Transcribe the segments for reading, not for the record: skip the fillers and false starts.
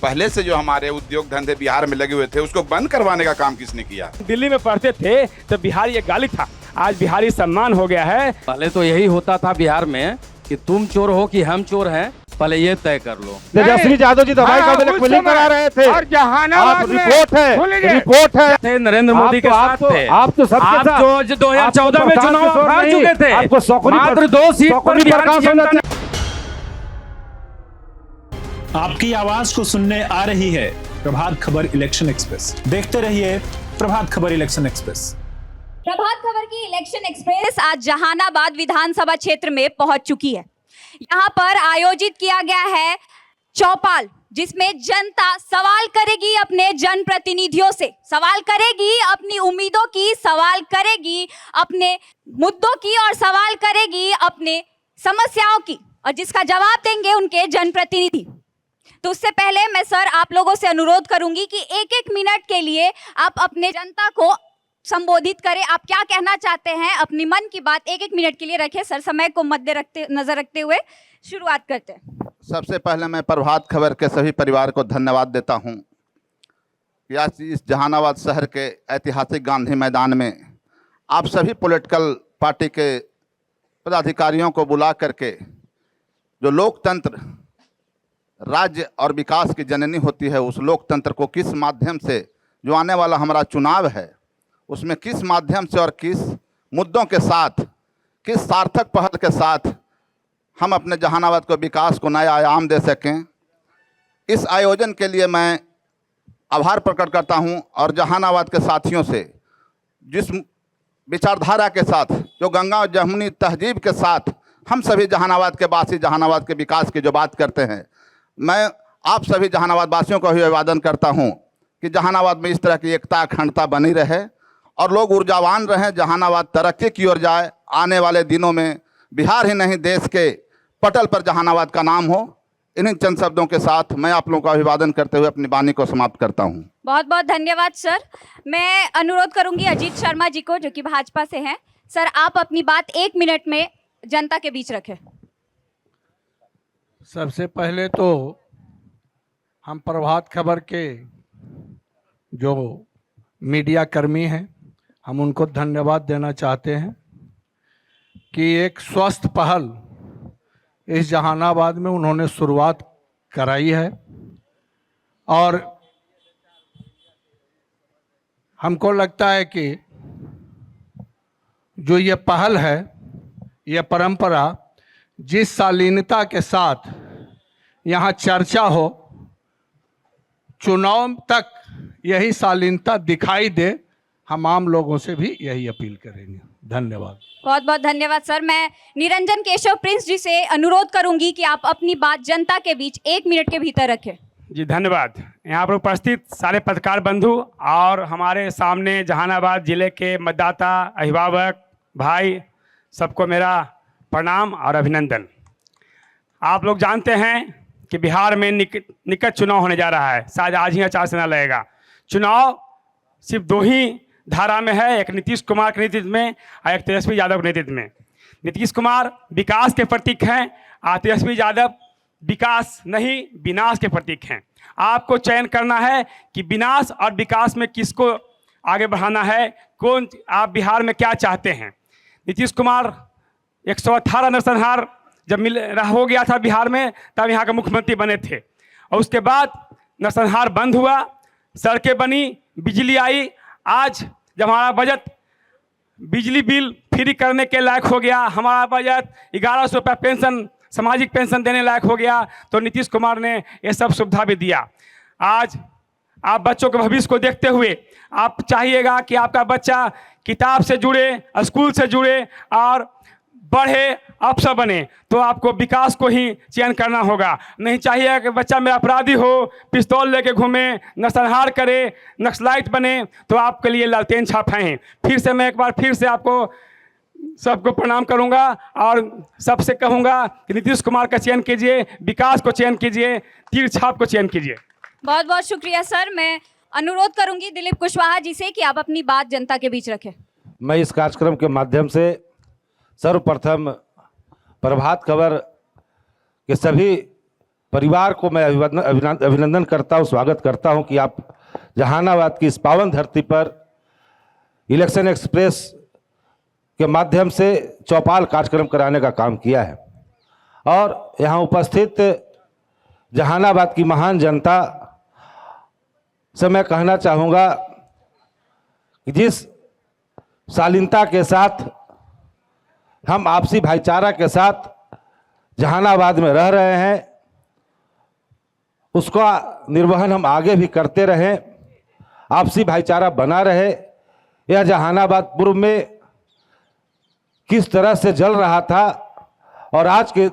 पहले से जो हमारे उद्योग धंधे बिहार में लगे हुए थे उसको बंद करवाने का काम किसने किया? दिल्ली में पढ़ते थे तो बिहार ये गाली था, आज बिहारी सम्मान हो गया है। पहले तो यही होता था बिहार में कि तुम चोर हो कि हम चोर हैं, पहले ये तय कर लो। तेजस्वी यादव जी दवाई का ब्लैकमेलिंग करा रहे थे और जहानाबाद में रिपोर्ट है नरेंद्र मोदी के साथ थे। आप तो सबके आप साथ जो 2014 में चुनाव हार चुके थे, आपको मात्र 2 सीट पर बिहार की जनता ने। आपकी आवाज को सुनने आ रही है प्रभात खबर इलेक्शन एक्सप्रेस। देखते रहिए प्रभात खबर इलेक्शन एक्सप्रेस। प्रभात खबर की इलेक्शन एक्सप्रेस आज जहानाबाद विधानसभा क्षेत्र में पहुंच चुकी है। यहां पर आयोजित किया गया है चौपाल, जिसमें जनता सवाल करेगी अपने जनप्रतिनिधियों से, सवाल करेगी अपनी उम्मीदों की, सवाल करेगी अपने मुद्दों की और सवाल करेगी अपने समस्याओं की, और जिसका जवाब देंगे उनके जनप्रतिनिधि। तो उससे पहले मैं सर आप लोगों से अनुरोध करूंगी कि एक एक मिनट के लिए आप अपने जनता को संबोधित करें। आप क्या कहना चाहते हैं, अपनी मन की बात एक एक मिनट के लिए रखें। सर समय को नजर रखते हुए शुरुआत करते हैं। सबसे पहले मैं प्रभात खबर के सभी परिवार को धन्यवाद देता हूं कि आज इस जहानाबाद शहर के ऐतिहासिक गांधी मैदान में आप सभी पॉलिटिकल पार्टी के पदाधिकारियों को बुला करके जो लोकतंत्र राज्य और विकास की जननी होती है, उस लोकतंत्र को किस माध्यम से जो आने वाला हमारा चुनाव है उसमें किस माध्यम से और किस मुद्दों के साथ, किस सार्थक पहल के साथ हम अपने जहानाबाद को विकास को नया आयाम दे सकें। इस आयोजन के लिए मैं आभार प्रकट करता हूं और जहानाबाद के साथियों से जिस विचारधारा के साथ, जो गंगा और जमुनी तहजीब के साथ हम सभी जहानाबाद के वासी जहानाबाद के विकास की जो बात करते हैं, मैं आप सभी जहानाबाद वासियों को भी अभिवादन करता हूं कि जहानाबाद में इस तरह की एकता अखंडता बनी रहे और लोग ऊर्जावान रहें, जहानाबाद तरक्की की ओर जाए। आने वाले दिनों में बिहार ही नहीं देश के पटल पर जहानाबाद का नाम हो। इन्हीं चंद शब्दों के साथ मैं आप लोगों का अभिवादन करते हुए अपनी वाणी को समाप्त करता हूं। बहुत बहुत धन्यवाद सर। मैं अनुरोध करूंगी अजीत शर्मा जी को, जो कि भाजपा से हैं। सर आप अपनी बात एक मिनट में जनता के बीच रखें। सबसे पहले तो हम प्रभात खबर के जो मीडिया कर्मी हैं, हम उनको धन्यवाद देना चाहते हैं कि एक स्वस्थ पहल इस जहानाबाद में उन्होंने शुरुआत कराई है और हमको लगता है कि जो ये पहल है, ये परंपरा जिस शालीनता के साथ यहाँ चर्चा हो, चुनाव तक यही शालीनता दिखाई दे, हम आम लोगों से भी यही अपील करेंगे। धन्यवाद। बहुत बहुत धन्यवाद सर। मैं निरंजन केशव प्रिंस जी से अनुरोध करूंगी कि आप अपनी बात जनता के बीच एक मिनट के भीतर रखें। जी धन्यवाद। यहाँ पर उपस्थित सारे पत्रकार बंधु और हमारे सामने जहानाबाद जिले के मतदाता अभिभावक भाई, सबको मेरा प्रणाम और अभिनंदन। आप लोग जानते हैं कि बिहार में निकट चुनाव होने जा रहा है। शायद आज ही आचार संहिता लगेगा। चुनाव सिर्फ 2 ही धारा में है, एक नीतीश कुमार के नेतृत्व में और एक तेजस्वी यादव के नेतृत्व में। नीतीश कुमार विकास के प्रतीक हैं और तेजस्वी यादव विकास नहीं विनाश के प्रतीक हैं। आपको चयन करना है कि विनाश और विकास में किसको आगे बढ़ाना है, कौन आप बिहार में क्या चाहते हैं। नीतीश कुमार 118 नरसंहार जब हो गया था बिहार में, तब यहाँ के मुख्यमंत्री बने थे और उसके बाद नरसंहार बंद हुआ, सड़कें बनी, बिजली आई। आज जब हमारा बजट बिजली बिल फ्री करने के लायक हो गया, हमारा बजट 1100 रुपये पेंशन, सामाजिक पेंशन देने लायक हो गया, तो नीतीश कुमार ने ये सब सुविधा भी दिया। आज आप बच्चों के भविष्य को देखते हुए आप चाहिएगा कि आपका बच्चा किताब से जुड़े, स्कूल से जुड़े और बढ़े, अफसर बने, तो आपको विकास को ही चयन करना होगा। नहीं चाहिए कि बच्चा मेरा अपराधी हो, पिस्तौल लेके घूमे, नरसंहार करे, नक्सलाइट बने, तो आपके लिए लालटेन छाप हैं। फिर से मैं एक बार फिर से आपको सबको प्रणाम करूंगा और सबसे कहूंगा कि नीतीश कुमार का चयन कीजिए, विकास को चयन कीजिए, तीर छाप को चयन कीजिए। बहुत बहुत शुक्रिया सर। मैं अनुरोध करूंगी दिलीप कुशवाहा जी से कि आप अपनी बात जनता के बीच रखें। मैं इस कार्यक्रम के माध्यम से सर्वप्रथम प्रभात खबर के सभी परिवार को मैं अभिनंदन करता हूँ, स्वागत करता हूँ कि आप जहानाबाद की इस पावन धरती पर इलेक्शन एक्सप्रेस के माध्यम से चौपाल कार्यक्रम कराने का काम किया है। और यहाँ उपस्थित जहानाबाद की महान जनता से मैं कहना चाहूँगा कि जिस शालीनता के साथ हम आपसी भाईचारा के साथ जहानाबाद में रह रहे हैं, उसका निर्वहन हम आगे भी करते रहें, आपसी भाईचारा बना रहे। यह जहानाबाद पूर्व में किस तरह से जल रहा था और आज के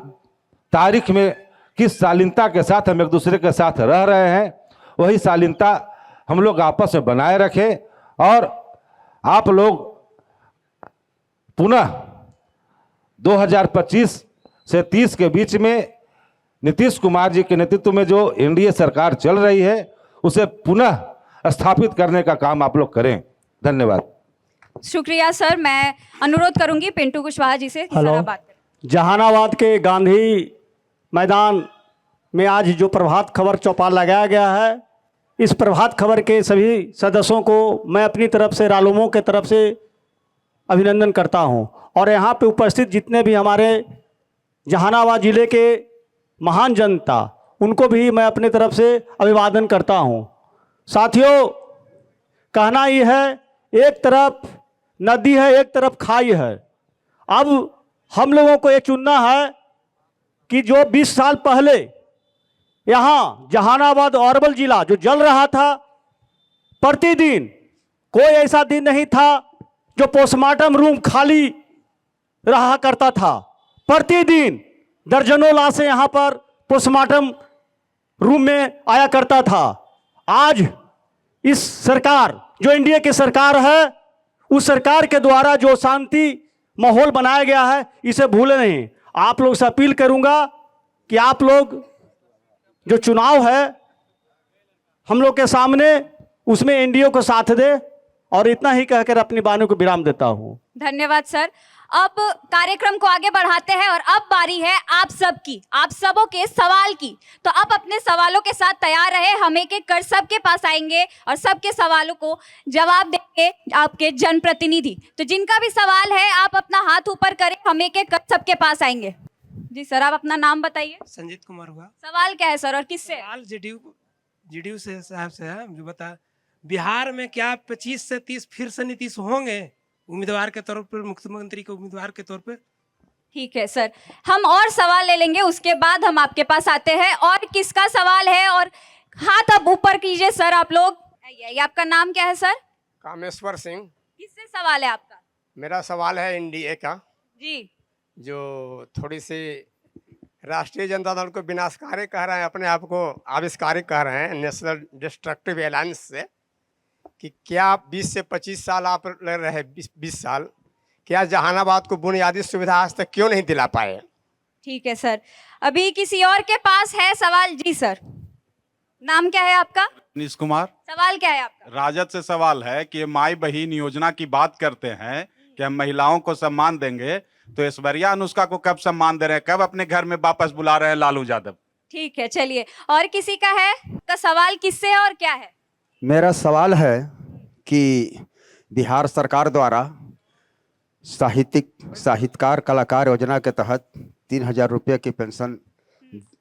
तारीख में किस शालीनता के साथ हम एक दूसरे के साथ रह रहे हैं, वही शालीनता हम लोग आपस में बनाए रखें। और आप लोग पुनः 2025 से 30 के बीच में नीतीश कुमार जी के नेतृत्व में जो एनडीए सरकार चल रही है, उसे पुनः स्थापित करने का काम आप लोग करें। धन्यवाद। शुक्रिया सर। मैं अनुरोध करूंगी पिंटू कुशवाहा जी से कि सर आप बात करें। जहानाबाद के गांधी मैदान में आज जो प्रभात खबर चौपाल लगाया गया है, इस प्रभात खबर के सभी सदस्यों को मैं अपनी तरफ से, रालुमों के तरफ से अभिनंदन करता हूं। और यहाँ पे उपस्थित जितने भी हमारे जहानाबाद ज़िले के महान जनता, उनको भी मैं अपनी तरफ से अभिवादन करता हूं। साथियों, कहना ही है, एक तरफ नदी है, एक तरफ खाई है। अब हम लोगों को ये चुनना है कि जो 20 साल पहले यहाँ जहानाबाद और अरवल जिला जो जल रहा था, प्रतिदिन कोई ऐसा दिन नहीं था जो पोस्टमार्टम रूम खाली रहा करता था। प्रतिदिन दर्जनों लाशें यहाँ पर पोस्टमार्टम रूम में आया करता था। आज इस सरकार, जो एनडीए की सरकार है, उस सरकार के द्वारा जो शांति माहौल बनाया गया है, इसे भूले नहीं। आप लोग से अपील करूंगा कि आप लोग जो चुनाव है हम लोग के सामने, उसमें एनडीए को साथ दे। और इतना ही कहकर अपनी बातों को विराम देता हूं। धन्यवाद सर। अब कार्यक्रम को आगे बढ़ाते हैं और अब बारी है आप सबकी, आप सबों के सवाल की। तो अब अपने सवालों के साथ तैयार रहे। हम एक एक कर सबके पास आएंगे और सबके सवालों को जवाब देंगे आपके जनप्रतिनिधि। तो जिनका भी सवाल है आप अपना हाथ ऊपर करें, हम एक एक कर सबके पास आएंगे। जी सर, आप अपना नाम बताइए। संजीत कुमार हुआ। सवाल क्या है सर और किससे? सवाल जेडीयू से साहब से है, जो बता बिहार में क्या 25 से 30 फिर से नीतीश होंगे उम्मीदवार के तौर पर, मुख्यमंत्री के उम्मीदवार के तौर पर? ठीक है सर, हम और सवाल ले लेंगे, उसके बाद हम आपके पास आते हैं। और किसका सवाल है? और हाथ अब ऊपर कीजिए सर आप लोग। ये आपका नाम क्या है सर? कामेश्वर सिंह। किससे सवाल है आपका? मेरा सवाल है एनडीए का जी, जो थोड़ी सी राष्ट्रीय जनता दल को विनाशकारी कह रहे हैं, अपने आप को आविष्कारी कह रहे हैं नेशनल डिस्ट्रक्टिव अलायंस से, कि क्या 20 से 25 साल आप लड़ रहे, 20 साल, क्या जहानाबाद को बुनियादी सुविधा आज तक क्यों नहीं दिला पाए? ठीक है सर। अभी किसी और के पास है सवाल? जी सर, नाम क्या है आपका? नीश कुमार। सवाल क्या है आपका? राजद से सवाल है कि माई बहन योजना की बात करते हैं कि हम महिलाओं को सम्मान देंगे, तो ऐश्वर्या अनुष्का को कब सम्मान दे रहे हैं, कब अपने घर में वापस बुला रहे हैं लालू यादव? ठीक है, चलिए। और किसी का है का सवाल? किससे और क्या है? मेरा सवाल है कि बिहार सरकार द्वारा साहित्यकार कलाकार योजना के तहत 3000 रुपये की पेंशन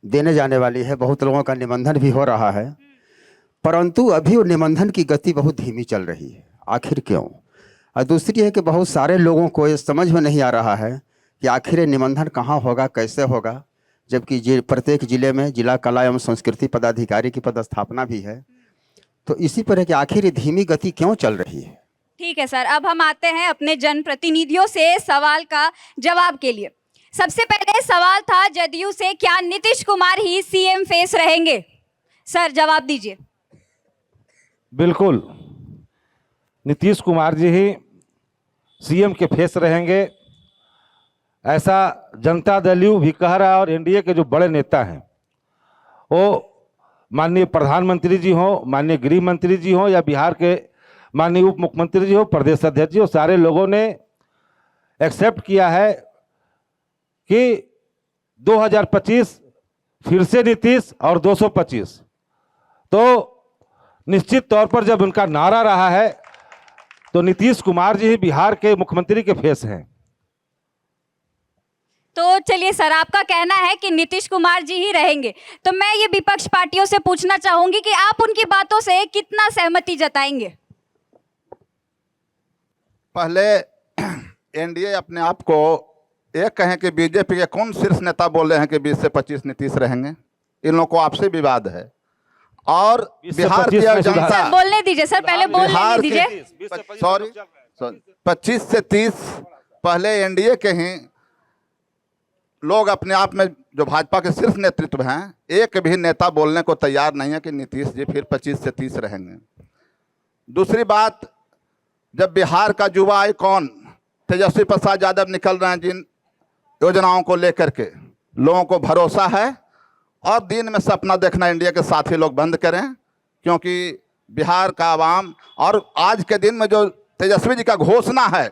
देने जाने वाली है। बहुत लोगों का निबंधन भी हो रहा है, परंतु अभी वो निबंधन की गति बहुत धीमी चल रही है। आखिर क्यों? और दूसरी है कि बहुत सारे लोगों को ये समझ में नहीं आ रहा है कि आखिर निबंधन कहाँ होगा, कैसे होगा, जबकि प्रत्येक जिले में जिला कला एवं संस्कृति पदाधिकारी की पदस्थापना भी है। तो इसी पर है कि आखिर ये धीमी गति क्यों चल रही है? ठीक है सर, अब हम आते हैं अपने जनप्रतिनिधियों से सवाल का जवाब के लिए। सबसे पहले सवाल था जदयू से, क्या नीतीश कुमार ही सीएम फेस रहेंगे? सर जवाब दीजिए। बिल्कुल, नीतीश कुमार जी ही सीएम के फेस रहेंगे, ऐसा जनता दल यू भी कह रहा है। और एनडीए के जो बड़े नेता हैं, वो माननीय प्रधानमंत्री जी हो, माननीय गृह मंत्री जी हो, या बिहार के माननीय उप मुख्यमंत्री जी हो, प्रदेश अध्यक्ष जी हो, सारे लोगों ने एक्सेप्ट किया है कि 2025 फिर से नीतीश और 225। तो निश्चित तौर पर जब उनका नारा रहा है तो नीतीश कुमार जी ही बिहार के मुख्यमंत्री के फेस हैं। तो चलिए सर, आपका कहना है कि नीतीश कुमार जी ही रहेंगे, तो मैं ये विपक्ष पार्टियों से पूछना चाहूंगी कि आप उनकी बातों से कितना सहमति जताएंगे? पहले एनडीए अपने आप को एक कहें कि बीजेपी के कौन शीर्ष नेता बोल रहे हैं कि 20 से 25 नीतीश रहेंगे। इन लोगों को आपसे विवाद है। और बिहार की जनता, सर बोलने दीजिए सर, पहले बोलने दीजिए। सॉरी 25 से 30 पहले एनडीए के ही लोग अपने आप में जो भाजपा के शीर्ष नेतृत्व हैं, एक भी नेता बोलने को तैयार नहीं है कि नीतीश जी फिर 25 से 30 रहेंगे। दूसरी बात, जब बिहार का युवा आइकॉन तेजस्वी प्रसाद यादव निकल रहे हैं, जिन योजनाओं को लेकर के लोगों को भरोसा है, और दिन में सपना देखना इंडिया के साथी लोग बंद करें, क्योंकि बिहार का आवाम और आज के दिन में जो तेजस्वी जी का घोषणा है,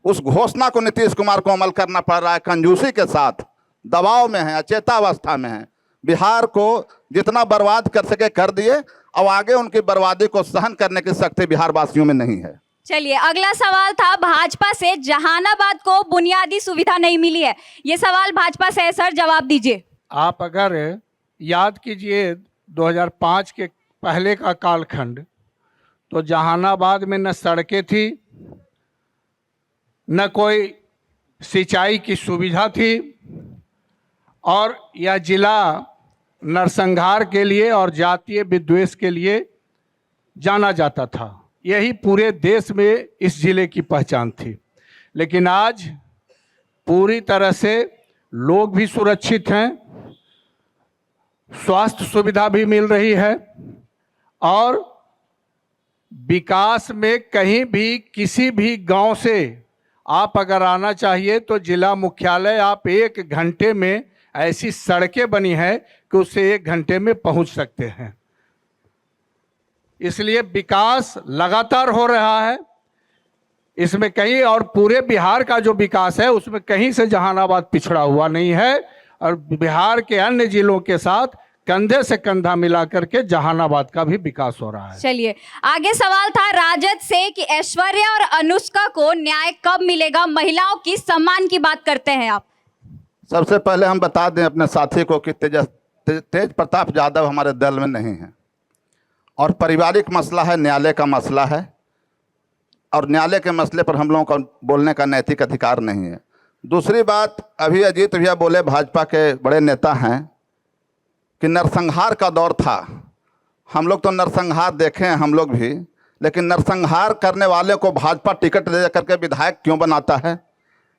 उस घोषणा को नीतीश कुमार को अमल करना पड़ रहा है। कंजूसी के साथ दबाव में है, अचेतावस्था में है। बिहार को जितना बर्बाद कर सके कर दिए, अब आगे उनकी बर्बादी को सहन करने की शक्ति बिहार वासियों में नहीं है। चलिए, अगला सवाल था भाजपा से, जहानाबाद को बुनियादी सुविधा नहीं मिली है। ये सवाल भाजपा से है सर, जवाब दीजिए। आप अगर याद कीजिए 2005 के पहले का कालखंड, तो जहानाबाद में न सड़कें थी, न कोई सिंचाई की सुविधा थी, और यह जिला नरसंहार के लिए और जातीय विद्वेष के लिए जाना जाता था। यही पूरे देश में इस जिले की पहचान थी। लेकिन आज पूरी तरह से लोग भी सुरक्षित हैं, स्वास्थ्य सुविधा भी मिल रही है, और विकास में कहीं भी किसी भी गांव से आप अगर आना चाहिए तो जिला मुख्यालय आप 1 घंटे में, ऐसी सड़कें बनी है कि उससे 1 घंटे में पहुंच सकते हैं। इसलिए विकास लगातार हो रहा है इसमें कहीं, और पूरे बिहार का जो विकास है उसमें कहीं से जहानाबाद पिछड़ा हुआ नहीं है, और बिहार के अन्य जिलों के साथ कंधे से कंधा मिला करके जहानाबाद का भी विकास हो रहा है। चलिए, आगे सवाल था राजद से कि ऐश्वर्या और अनुष्का को न्याय कब मिलेगा? महिलाओं की सम्मान की बात करते हैं आप। सबसे पहले हम बता दें अपने साथी को कि तेज प्रताप यादव हमारे दल में नहीं है, और पारिवारिक मसला है, न्यायालय का मसला है, और न्यायालय के मसले पर हम लोगों का बोलने का नैतिक अधिकार नहीं है। दूसरी बात, अभी अजीत भैया बोले, भाजपा के बड़े नेता हैं, कि नरसंहार का दौर था। हम लोग तो नरसंहार देखे हैं हम लोग भी, लेकिन नरसंहार करने वाले को भाजपा टिकट दे करके विधायक क्यों बनाता है?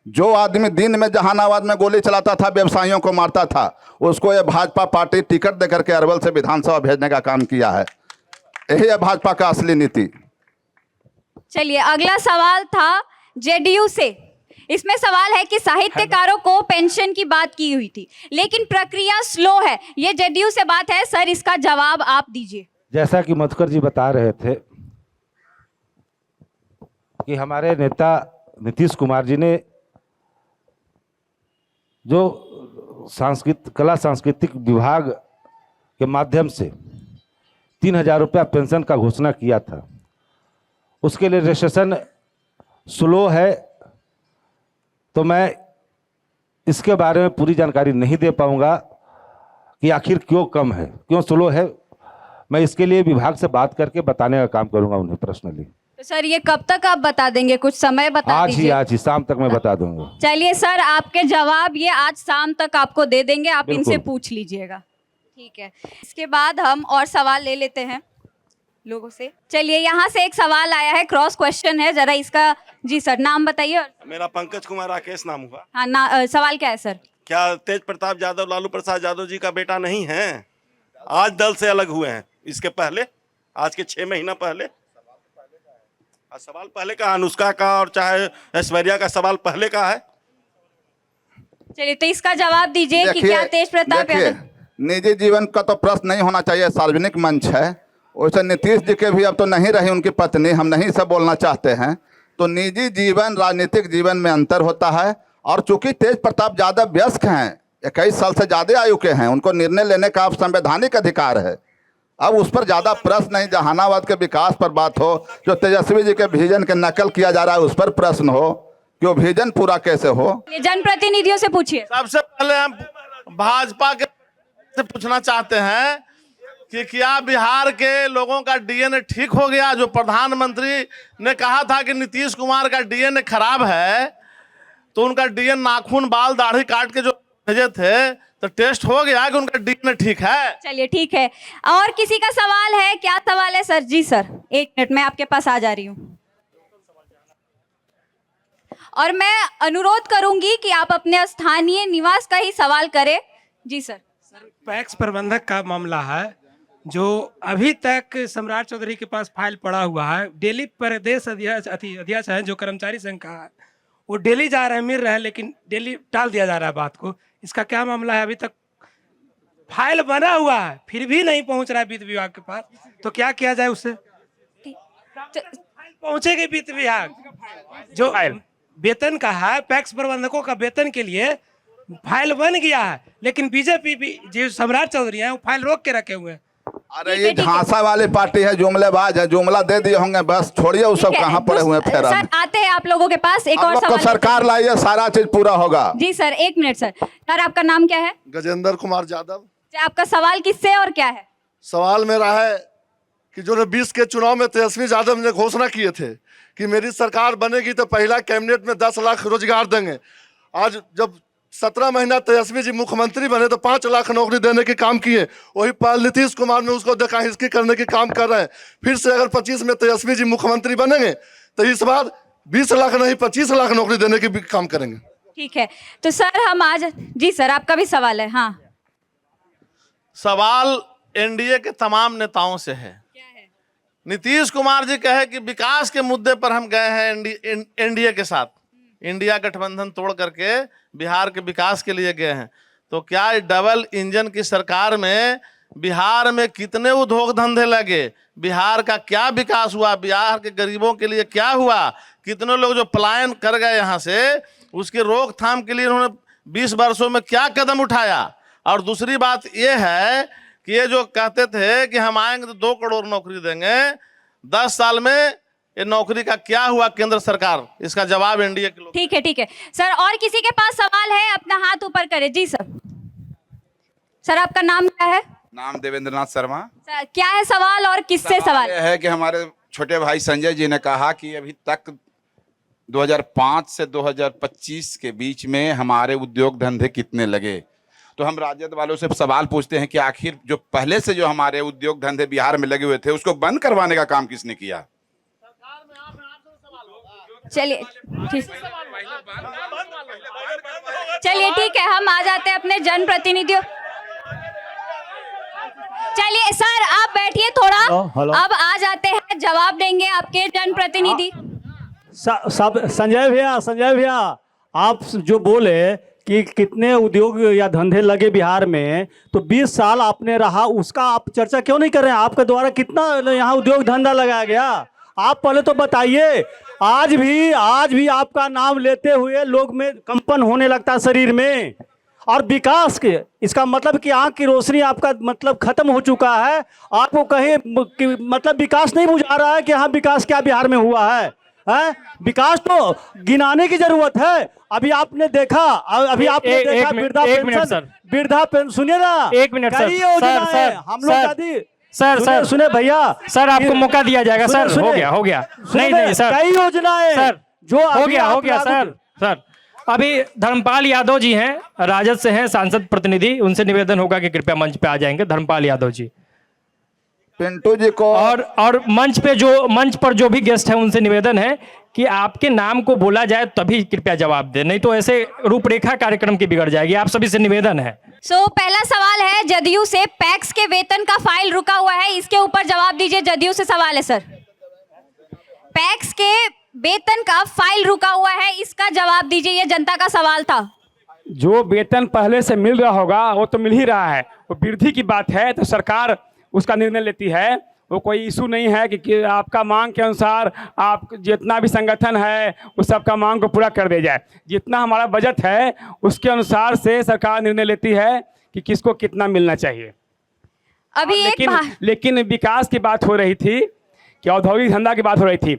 जो आदमी दिन में जहानाबाद में गोली चलाता था, व्यवसायियों को मारता था, उसको ये भाजपा पार्टी टिकट दे करके अरवल से विधानसभा भेजने का काम किया है। यही है भाजपा का असली नीति। चलिए, अगला सवाल था जेडीयू से। इसमें सवाल है कि साहित्यकारों को पेंशन की बात की हुई थी, लेकिन प्रक्रिया स्लो है। ये जेडीयू से बात है सर, इसका जवाब आप दीजिए। जैसा कि मधुकर जी बता रहे थे कि हमारे नेता नीतीश कुमार जी ने जो कला सांस्कृतिक विभाग के माध्यम से 3000 रुपया पेंशन का घोषणा किया था, उसके लिए रजिस्ट्रेशन स्लो है। तो मैं इसके बारे में पूरी जानकारी नहीं दे पाऊंगा कि आखिर क्यों कम है, क्यों स्लो है। मैं इसके लिए विभाग से बात करके बताने का काम करूंगा उन्हें पर्सनली। तो सर, ये कब तक आप बता देंगे? कुछ समय बता दीजिए। आज ही शाम तक मैं बता दूंगा। चलिए सर, आपके जवाब ये आज शाम तक आपको दे देंगे, आप इनसे पूछ लीजिएगा, ठीक है? इसके बाद हम और सवाल ले लेते हैं लोगों से। चलिए, यहाँ से एक सवाल आया है, क्रॉस क्वेश्चन है, जरा इसका। जी सर, नाम बताइए। मेरा पंकज कुमार राकेश नाम हुआ। हाँ, सवाल क्या है सर? क्या तेज प्रताप यादव लालू प्रसाद यादव जी का बेटा नहीं है? आज दल से अलग हुए हैं, इसके पहले आज के 6 महीना पहले। सवाल पहले का अनुष्का का और चाहे ऐश्वर्या का सवाल पहले का है। चलिए, तो इसका जवाब दीजिए कि क्या तेज प्रताप यादव। निजी जीवन का तो प्रश्न नहीं होना चाहिए, सार्वजनिक मंच है। वैसे नीतीश जी के भी अब तो नहीं रही उनकी पत्नी, हम नहीं सब बोलना चाहते हैं। तो निजी जीवन राजनीतिक जीवन में अंतर होता है, और चूंकि तेज प्रताप यादव वयस्क हैं, 21 साल से ज़्यादा आयु के हैं, उनको निर्णय लेने का अब संवैधानिक अधिकार है। अब उस पर ज़्यादा प्रश्न नहीं, जहानाबाद के विकास पर बात हो, जो तेजस्वी जी के विजन के नकल किया जा रहा है उस पर प्रश्न हो कि वो विजन पूरा कैसे हो। जनप्रतिनिधियों से पूछिए। सबसे पहले हम भाजपा के से पूछना चाहते हैं कि क्या बिहार के लोगों का डीएनए ठीक हो गया? जो प्रधानमंत्री ने कहा था कि नीतीश कुमार का डीएनए खराब है, तो उनका डीएनए नाखून बाल दाढ़ी काट के जो भेजे थे तो टेस्ट हो गया कि उनका डीएनए ठीक है। चलिए ठीक है, और किसी का सवाल है? क्या सवाल है सर? जी सर, 1 मिनट में आपके पास आ जा रही हूँ। और मैं अनुरोध करूंगी कि आप अपने स्थानीय निवास का ही सवाल करें। जी सर। पैक्स प्रबंधक का मामला है, जो अभी तक सम्राट चौधरी के पास फाइल पड़ा हुआ है। दिल्ली प्रदेश अध्यक्ष है जो कर्मचारी संघ का है, वो दिल्ली जा रहे हैं, मिल रहे हैं, लेकिन दिल्ली टाल दिया जा रहा है बात को। इसका क्या मामला है? अभी तक फाइल बना हुआ है, फिर भी नहीं पहुंच रहा है वित्त विभाग के पास, तो क्या किया जाए उससे? फाइल पहुंचेगी वित्त विभाग, जो वेतन का है, पैक्स प्रबंधकों का वेतन के लिए फाइल बन गया है, लेकिन बीजेपी भी जो सम्राट चौधरी है वो फाइल रोक के रखे हुए हैं। अरे ये झांसा वाली पार्टी है, जुमलेबाज है, जुमला दे दिए होंगे, बस छोड़िए, वो सब कहाँ पड़े हुए हैं। सर आते हैं आप लोगों के पास एक और सवाल, सरकार लाइए, सारा चीज पूरा होगा। जी सर, 1 मिनट सर। सर आपका नाम क्या है? गजेंद्र कुमार यादव। आपका सवाल किससे और क्या है? सवाल मेरा है कि जो 20 के चुनाव में तेजस्वी यादव ने घोषणा किए थे कि मेरी सरकार बनेगी तो पहला कैबिनेट में 10 लाख रोजगार देंगे। आज जब 17 महीना तेजस्वी जी मुख्यमंत्री बने तो 5 लाख नौकरी देने के काम किए। वही नीतीश कुमार ने उसको देखा हिचकी करने के काम कर रहे हैं। फिर से अगर 25 में तेजस्वी जी मुख्यमंत्री बनेंगे तो इस बार 20 लाख नहीं 25 लाख नौकरी देने के भी काम करेंगे। ठीक है, तो सर हम आज, जी सर आपका भी सवाल है। हाँ, सवाल एनडीए के तमाम नेताओं से है। नीतीश कुमार जी कहे कि विकास के मुद्दे पर हम गए हैं एनडीए के साथ, इंडिया गठबंधन तोड़ करके बिहार के विकास के लिए गए हैं। तो क्या डबल इंजन की सरकार में बिहार में कितने उद्योग धंधे लगे, बिहार का क्या विकास हुआ, बिहार के गरीबों के लिए क्या हुआ, कितने लोग जो पलायन कर गए यहाँ से, उसके रोकथाम के लिए उन्होंने 20 वर्षों में क्या कदम उठाया। और दूसरी बात ये है कि ये जो कहते थे कि हम आएंगे तो 2 करोड़ नौकरी देंगे, 10 साल में ये नौकरी का क्या हुआ केंद्र सरकार? इसका जवाब एनडीए के लोग। ठीक है सर, और किसी के पास सवाल है अपना हाथ ऊपर करे। जी सर। सर आपका नाम क्या है? नाम देवेंद्रनाथ शर्मा। सर क्या है सवाल और किससे सवाल? है कि हमारे छोटे भाई संजय जी ने कहा कि अभी तक 2005 से 2025 के बीच में हमारे उद्योग धंधे कितने लगे। तो हम राजद वालों से सवाल पूछते हैं कि आखिर जो पहले से जो हमारे उद्योग धंधे बिहार में लगे हुए थे उसको बंद करवाने का काम किसने किया? चलिए ठीक है, हम आ जाते हैं अपने जनप्रतिनिधियों। चलिए सर आप बैठिए थोड़ा। अब आ जाते हैं, जवाब देंगे आपके जनप्रतिनिधि। संजय भैया आप जो बोले कि कितने उद्योग या धंधे लगे बिहार में, तो 20 साल आपने रहा, उसका आप चर्चा क्यों नहीं कर रहे हैं? आपके द्वारा कितना यहाँ उद्योग धंधा लगाया गया, आप पहले तो बताइए। आज भी आपका नाम लेते हुए लोग में कंपन होने लगता है शरीर में। और विकास के, इसका मतलब कि आँख की रोशनी आपका मतलब खत्म हो चुका है। आपको कहीं मतलब विकास नहीं बुझा रहा है कि हाँ विकास क्या बिहार में हुआ है? विकास तो गिनाने की जरूरत है। अभी आपने देखा वृद्धा पेंशन, सुनिए ना, 1 मिनट सर, हम लोग सर सुने भैया, सर आपको मौका दिया जाएगा। सर हो गया नहीं सर, कई योजनाएं सर जो हो गया सर। अभी धर्मपाल यादव जी हैं, राजद से हैं, सांसद प्रतिनिधि, उनसे निवेदन होगा कि कृपया मंच पे आ जाएंगे। धर्मपाल यादव जी, पिंटू जी को, और मंच पर जो भी गेस्ट हैं उनसे निवेदन है कि आपके नाम को बोला जाए तभी कृपया जवाब दें, नहीं तो ऐसे रूपरेखा कार्यक्रम की बिगड़ जाएगी। आप सभी से निवेदन है। पहला सवाल है जदयू से, पैक्स के वेतन का फाइल रुका हुआ है, इसके ऊपर जवाब दीजिए। जदयू से सवाल है सर, पैक्स के वेतन का फाइल रुका हुआ है, इसका जवाब दीजिए। ये जनता का सवाल था। जो वेतन पहले से मिल रहा होगा वो तो मिल ही रहा है, वो वृद्धि की बात है तो सरकार उसका निर्णय लेती है। वो कोई इशू नहीं है कि आपका मांग के अनुसार आप जितना भी संगठन है उस सबका मांग को पूरा कर दिया जाए। जितना हमारा बजट है उसके अनुसार से सरकार निर्णय लेती है कि किसको कितना मिलना चाहिए। अभी लेकिन विकास की बात हो रही थी कि औद्योगिक धंधा की बात हो रही थी।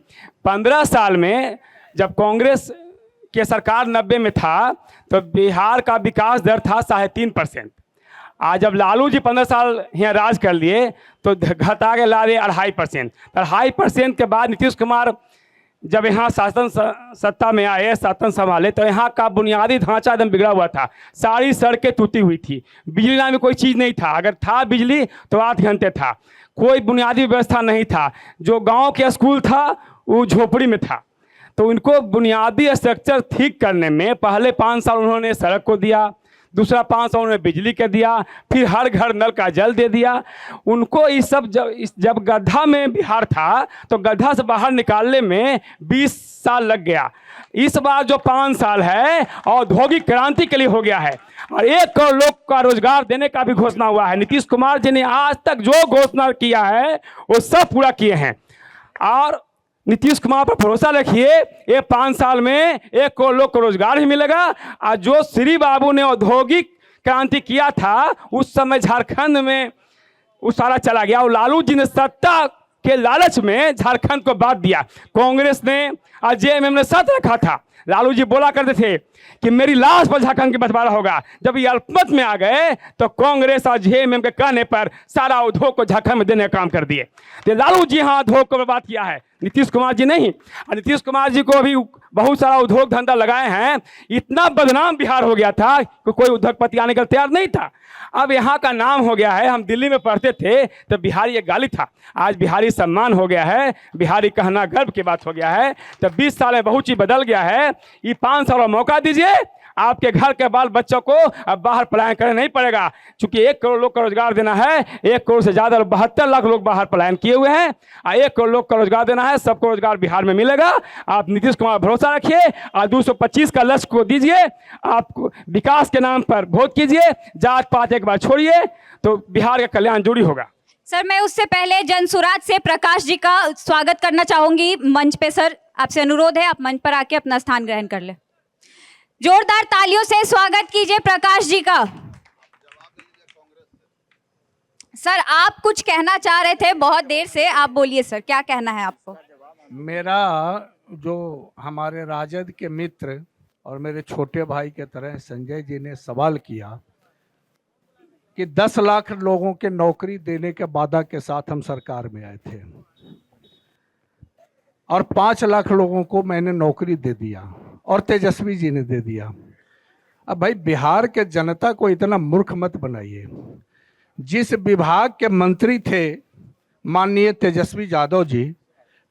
15 साल में जब कांग्रेस के सरकार 90 में था तो बिहार का विकास दर था 3.5%। आज जब लालू जी 15 साल यहाँ राज कर लिए तो घटा के ला रहे 2.5%। 2.5% के बाद नीतीश कुमार जब यहाँ शासन सत्ता में आए, शासन संभाले, तो यहाँ का बुनियादी ढांचा एकदम बिगड़ा हुआ था। सारी सड़कें टूटी हुई थी, बिजली नाम में कोई चीज़ नहीं था, अगर था बिजली तो 8 घंटे था, कोई बुनियादी व्यवस्था नहीं था। जो गांव के स्कूल था वो झोपड़ी में था। तो उनको बुनियादी स्ट्रक्चर ठीक करने में पहले 5 साल उन्होंने सड़क को दिया, दूसरा 5 साल उन्होंने बिजली के दिया, फिर हर घर नल का जल दे दिया। उनको इस सब जब गड्ढा में बिहार था तो गड्ढा से बाहर निकालने में 20 साल लग गया। इस बार जो 5 साल है औद्योगिक क्रांति के लिए हो गया है और 1 करोड़ लोग का रोजगार देने का भी घोषणा हुआ है। नीतीश कुमार जी ने आज तक जो घोषणा किया है वो सब पूरा किए हैं और नीतीश कुमार पर भरोसा रखिए, ये 5 साल में 1 करोड़ लोग को रोजगार ही मिलेगा। और जो श्री बाबू ने औद्योगिक क्रांति किया था उस समय झारखंड में वो सारा चला गया और लालू जी ने सत्ता के लालच में झारखंड को बांट दिया। कांग्रेस ने और जेएमएम ने साथ रखा था। लालू जी बोला करते थे कि मेरी लाश पर झारखंड के बंटवारा होगा। जब ये अल्पमत में आ गए तो कांग्रेस और जेएमएम के कहने पर सारा उद्योग को झारखंड में देने का काम कर दिए। तो लालू जी हाँ उद्योग को बर्बाद किया है, नीतीश कुमार जी नहीं। और नीतीश कुमार जी को अभी बहुत सारा उद्योग धंधा लगाए हैं। इतना बदनाम बिहार हो गया था कि कोई उद्योगपति आने का तैयार नहीं था। अब यहाँ का नाम हो गया है। हम दिल्ली में पढ़ते थे तो बिहारी एक गाली था, आज बिहारी सम्मान हो गया है, बिहारी कहना गर्व की बात हो गया है। तो 20 साल में बहुत चीज बदल गया है। ये 5 साल का मौका दीजिए, आपके घर के बाल बच्चों को अब बाहर पलायन करना नहीं पड़ेगा। चूंकि 1 करोड़ लोग का रोजगार देना है, 1 करोड़ से ज्यादा 72 लाख लोग बाहर पलायन किए हुए हैं और 1 करोड़ लोग का रोजगार देना है। सबको रोजगार बिहार में मिलेगा। आप नीतीश कुमार भरोसा रखिए और 225 का लक्ष्य को दीजिए। आप विकास के नाम पर वोट कीजिए, जात पात एक बार छोड़िए तो बिहार का कल्याण जरूरी होगा। सर मैं उससे पहले जनसुराज से प्रकाश जी का स्वागत करना चाहूंगी मंच पे। सर आपसे अनुरोध है आप मंच पर आके अपना स्थान ग्रहण कर ले। जोरदार तालियों से स्वागत कीजिए प्रकाश जी का। सर आप कुछ कहना चाह रहे थे बहुत देर से, आप बोलिए सर, क्या कहना है आपको? मेरा जो हमारे राजद के मित्र और मेरे छोटे भाई के तरह संजय जी ने सवाल किया कि 10 लाख लोगों के नौकरी देने के वादा के साथ हम सरकार में आए थे और 5 लाख लोगों को मैंने नौकरी दे दिया और तेजस्वी जी ने दे दिया। अब भाई बिहार के जनता को इतना मूर्ख मत बनाइए। जिस विभाग के मंत्री थे माननीय तेजस्वी यादव जी,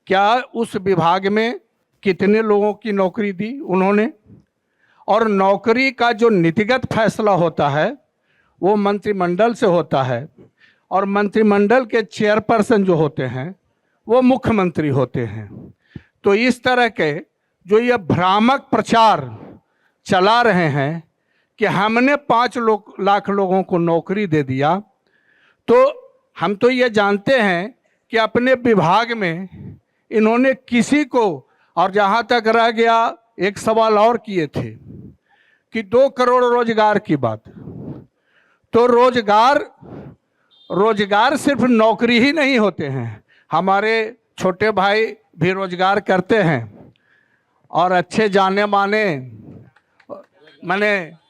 क्या उस विभाग में कितने लोगों की नौकरी दी उन्होंने? और नौकरी का जो नीतिगत फैसला होता है वो मंत्रिमंडल से होता है और मंत्रिमंडल के चेयरपर्सन जो होते हैं वो मुख्यमंत्री होते हैं। तो इस तरह के जो ये भ्रामक प्रचार चला रहे हैं कि हमने 5 लाख लोगों को नौकरी दे दिया, तो हम तो ये जानते हैं कि अपने विभाग में इन्होंने किसी को, और जहाँ तक रह गया एक सवाल और किए थे कि 2 करोड़ रोजगार की बात, तो रोजगार सिर्फ नौकरी ही नहीं होते हैं। हमारे छोटे भाई भी रोजगार करते हैं और अच्छे जाने माने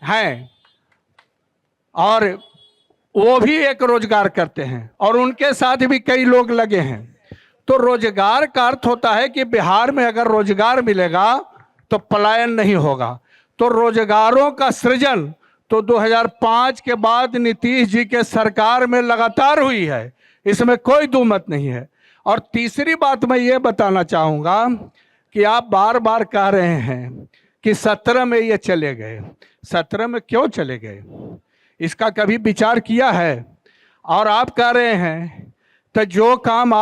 हैं और वो भी एक रोजगार करते हैं और उनके साथ भी कई लोग लगे हैं। तो रोजगार का अर्थ होता है कि बिहार में अगर रोजगार मिलेगा तो पलायन नहीं होगा। तो रोजगारों का सृजन तो 2005 के बाद नीतीश जी के सरकार में लगातार हुई है, इसमें कोई दो मत नहीं है। और तीसरी बात मैं ये बताना चाहूँगा कि आप बार बार कह रहे हैं कि 17 में ये चले गए। 17 में क्यों चले गए इसका कभी विचार किया है? और आप कह रहे हैं तो जो काम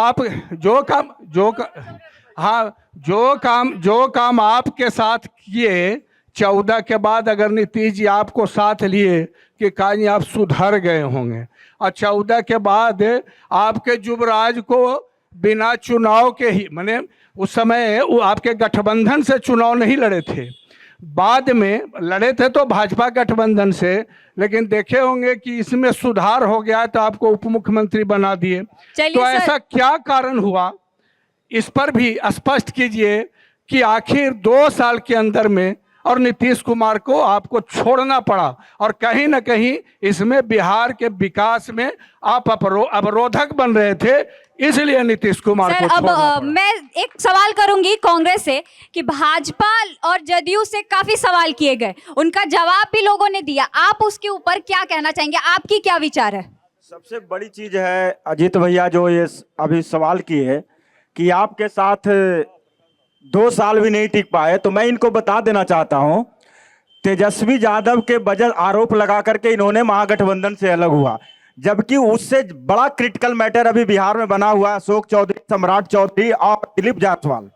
आपके साथ किए 14 के बाद अगर नीतीश जी आपको साथ लिए कि कहीं आप सुधर गए होंगे। और 14 के बाद आपके युवराज को बिना चुनाव के ही, माने उस समय वो आपके गठबंधन से चुनाव नहीं लड़े थे, बाद में लड़े थे तो भाजपा गठबंधन से, लेकिन देखे होंगे कि इसमें सुधार हो गया तो आपको उप मुख्यमंत्री बना दिए। तो ऐसा क्या कारण हुआ, इस पर भी स्पष्ट कीजिए कि आखिर 2 साल के अंदर में और नीतीश कुमार को आपको छोड़ना पड़ा, और कहीं ना कहीं इसमें बिहार के विकास में आप अवरोधक बन रहे थे, इसलिए नीतीश कुमार को छोड़ना पड़ा। मैं एक सवाल करूंगी कांग्रेस से कि भाजपा और जदयू से काफी सवाल किए गए, उनका जवाब भी लोगों ने दिया, आप उसके ऊपर क्या कहना चाहेंगे, आपकी क्या विचार है? सबसे बड़ी चीज है अजीत भैया जो ये अभी सवाल किए है कि आपके साथ 2 साल भी नहीं टिक पाए, तो मैं इनको बता देना चाहता हूं, तेजस्वी यादव के बजट आरोप लगा करके इन्होंने महागठबंधन से अलग हुआ, जबकि उससे बड़ा क्रिटिकल मैटर अभी बिहार में बना हुआ है अशोक चौधरी, सम्राट चौधरी और दिलीप जायसवाल।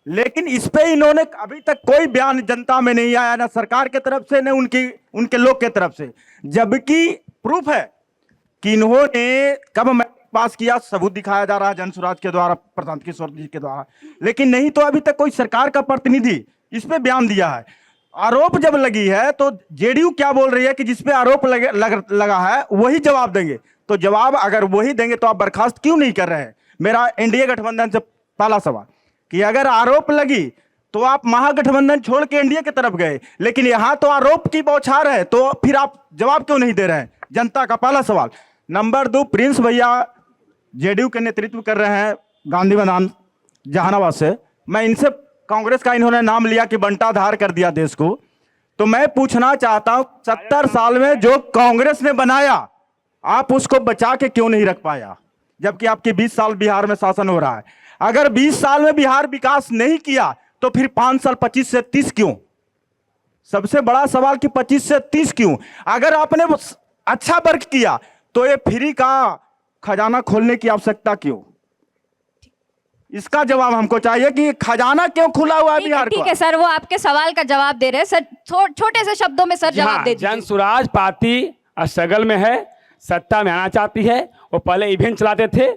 लेकिन इस पे इन्होंने अभी तक कोई बयान जनता में नहीं आया, ना सरकार के तरफ से, न उनके लोग के तरफ से, जबकि प्रूफ है कि इन्होंने कब पास किया, सबूत दिखाया जा रहा है जनसुराज के द्वारा, प्रशांत किशोर जी के द्वारा, लेकिन नहीं तो अभी तक कोई सरकार का प्रतिनिधि इस पे बयान दिया है। आरोप जब लगी है तो जेडीयू क्या बोल रही है कि जिसपे आरोप लगा है वही जवाब देंगे, तो जवाब अगर वही देंगे तो आप बर्खास्त क्यों नहीं कर रहे हैं? मेरा एनडीए गठबंधन से पहला सवाल कि अगर आरोप लगी तो आप महागठबंधन छोड़ के एनडीए की तरफ गए, लेकिन यहां तो आरोप की बौछार है, तो फिर आप जवाब क्यों नहीं दे रहे हैं? जनता का पहला सवाल। नंबर 2, प्रिंस भैया जेडीयू के नेतृत्व कर रहे हैं गांधी मैदान जहानाबाद से, मैं इनसे, कांग्रेस का इन्होंने नाम लिया कि बंटाधार कर दिया देश को, तो मैं पूछना चाहता हूं 70 साल में जो कांग्रेस ने बनाया आप उसको बचा के क्यों नहीं रख पाया, जबकि आपके 20 साल बिहार में शासन हो रहा है? अगर 20 साल में बिहार विकास नहीं किया तो फिर 5 साल 25 से 30 क्यों? सबसे बड़ा सवाल कि 25 से 30 क्यों? अगर आपने अच्छा वर्क किया तो ये फ्री का खजाना खोलने की आवश्यकता क्यों? इसका जवाब हमको चाहिए कि खजाना क्यों खुला हुआ है बिहार को। ठीक है सर, वो आपके सवाल का जवाब दे रहे हैं सर, छोटे से शब्दों में सर जवाब दे दीजिए। जनसुराज पार्टी स्ट्रगल में है, सत्ता में आना चाहती है। वो पहले इवेंट चलाते थे,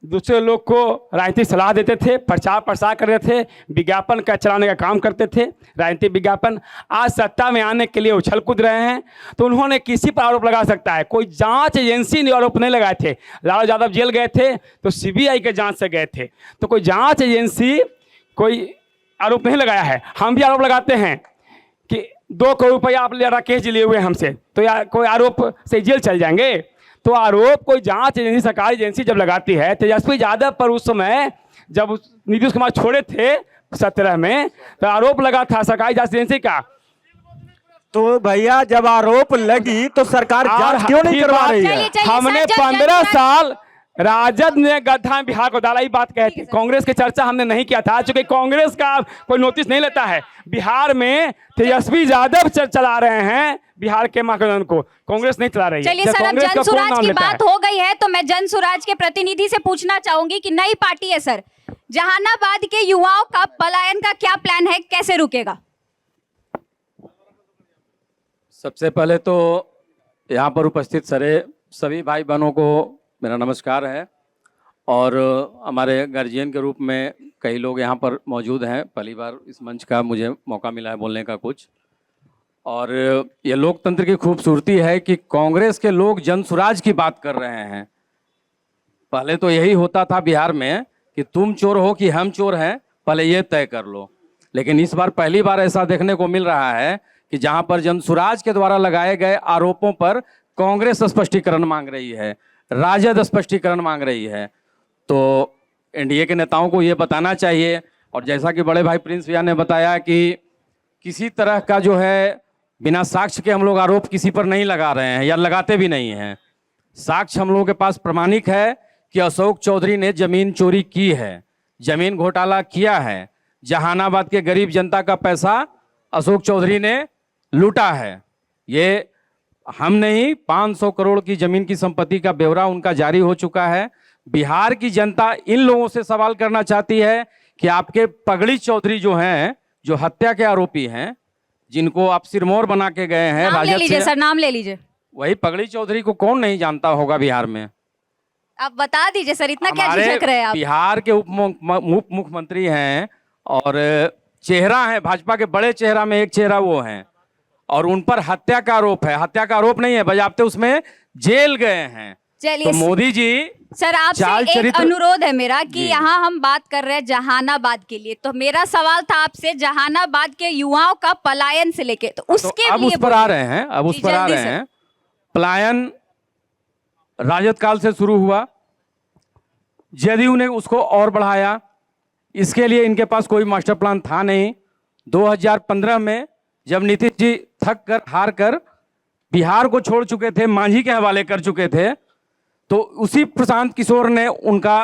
दूसरे लोग को राजनीतिक सलाह देते थे, प्रचार प्रसार कर रहे थे, विज्ञापन का चलाने का काम करते थे, राजनीतिक विज्ञापन। आज सत्ता में आने के लिए उछल कूद रहे हैं, तो उन्होंने किसी पर आरोप लगा सकता है? कोई जांच एजेंसी ने आरोप नहीं लगाए थे। लालू यादव जेल गए थे तो सीबीआई के जांच से गए थे, तो कोई जांच एजेंसी कोई आरोप नहीं लगाया है। हम भी आरोप लगाते हैं कि 2 करोड़ रुपया आप राकेश जी लिए हुए हमसे, तो यार कोई आरोप से जेल चल जाएंगे? तो आरोप कोई जांच एजेंसी, सरकारी एजेंसी जब लगाती है, तेजस्वी यादव पर उस समय जब नीतीश कुमार छोड़े थे 17 में, तो आरोप लगा था सरकारी जांच एजेंसी का। तो भैया जब आरोप लगी तो सरकार जांच क्यों नहीं करवा रही है? हमने 15 साल राजद ने गड्ढा में बिहार को डाला, ही बात कहती। कांग्रेस की चर्चा हमने नहीं किया था, चूंकि कांग्रेस का कोई नोटिस नहीं लेता है। बिहार में तेजस्वी यादव चला रहे हैं बिहार के महागठबंधन को, कांग्रेस नहीं चला रही है। चलिए सर, अब जनसुराज की बात हो गई है तो मैं जनसुराज के प्रतिनिधि से पूछना चाहूंगी कि नई पार्टी है सर, जहानाबाद के युवाओं का पलायन का क्या प्लान है, कैसे रुकेगा? सबसे पहले तो यहाँ पर उपस्थित सभी भाई बहनों को मेरा नमस्कार है, और हमारे गार्जियन के रूप में कई लोग यहाँ पर मौजूद हैं। पहली बार इस मंच का मुझे मौका मिला है बोलने का कुछ। और ये लोकतंत्र की खूबसूरती है कि कांग्रेस के लोग जनसुराज की बात कर रहे हैं। पहले तो यही होता था बिहार में कि तुम चोर हो कि हम चोर हैं, पहले ये तय कर लो। लेकिन इस बार पहली बार ऐसा देखने को मिल रहा है कि जहाँ पर जनसुराज के द्वारा लगाए गए आरोपों पर कांग्रेस स्पष्टीकरण मांग रही है, राजद स्पष्टीकरण मांग रही है, तो एनडीए के नेताओं को ये बताना चाहिए। और जैसा कि बड़े भाई प्रिंस भैया ने बताया कि किसी तरह का जो है बिना साक्ष्य के हम लोग आरोप किसी पर नहीं लगा रहे हैं या लगाते भी नहीं हैं। साक्ष्य हम लोगों के पास प्रमाणिक है कि अशोक चौधरी ने जमीन चोरी की है, जमीन घोटाला किया है, जहानाबाद के गरीब जनता का पैसा अशोक चौधरी ने लूटा है। ये हम नहीं, 500 करोड़ की जमीन की संपत्ति का ब्यौरा उनका जारी हो चुका है। बिहार की जनता इन लोगों से सवाल करना चाहती है कि आपके पगड़ी चौधरी जो हैं, जो हत्या के आरोपी हैं, जिनको आप सिरमौर बना के गए हैं, नाम ले लीजिए सर, नाम ले लीजिए। वही पगड़ी चौधरी को कौन नहीं जानता होगा बिहार में। आप बता दीजिए सर, इतना क्या हमारे झिझक रहे हैं आप? बिहार के उप मुख्यमंत्री हैं और चेहरा है भाजपा के, बड़े चेहरा में एक चेहरा वो हैं, और उन पर हत्या का आरोप है। हत्या का आरोप नहीं है, बजाबते उसमें जेल गए हैं। चलिए तो मोदी जी सर, आपसे चाल एक चरित्र- अनुरोध है मेरा कि जी। यहाँ हम बात कर रहे हैं जहानाबाद के लिए, तो मेरा सवाल था आपसे जहानाबाद के युवाओं का पलायन से लेके, तो उसके अब लिए उस पर आ रहे हैं, अब उस जी, पर आ जल्दी रहे से। हैं। पलायन राजद काल से शुरू हुआ, जदयू ने उसको और बढ़ाया। इसके लिए इनके पास कोई मास्टर प्लान था नहीं। 2015 में जब नीतीश जी थक कर हार कर बिहार को छोड़ चुके थे, मांझी के हवाले कर चुके थे, तो उसी प्रशांत किशोर ने उनका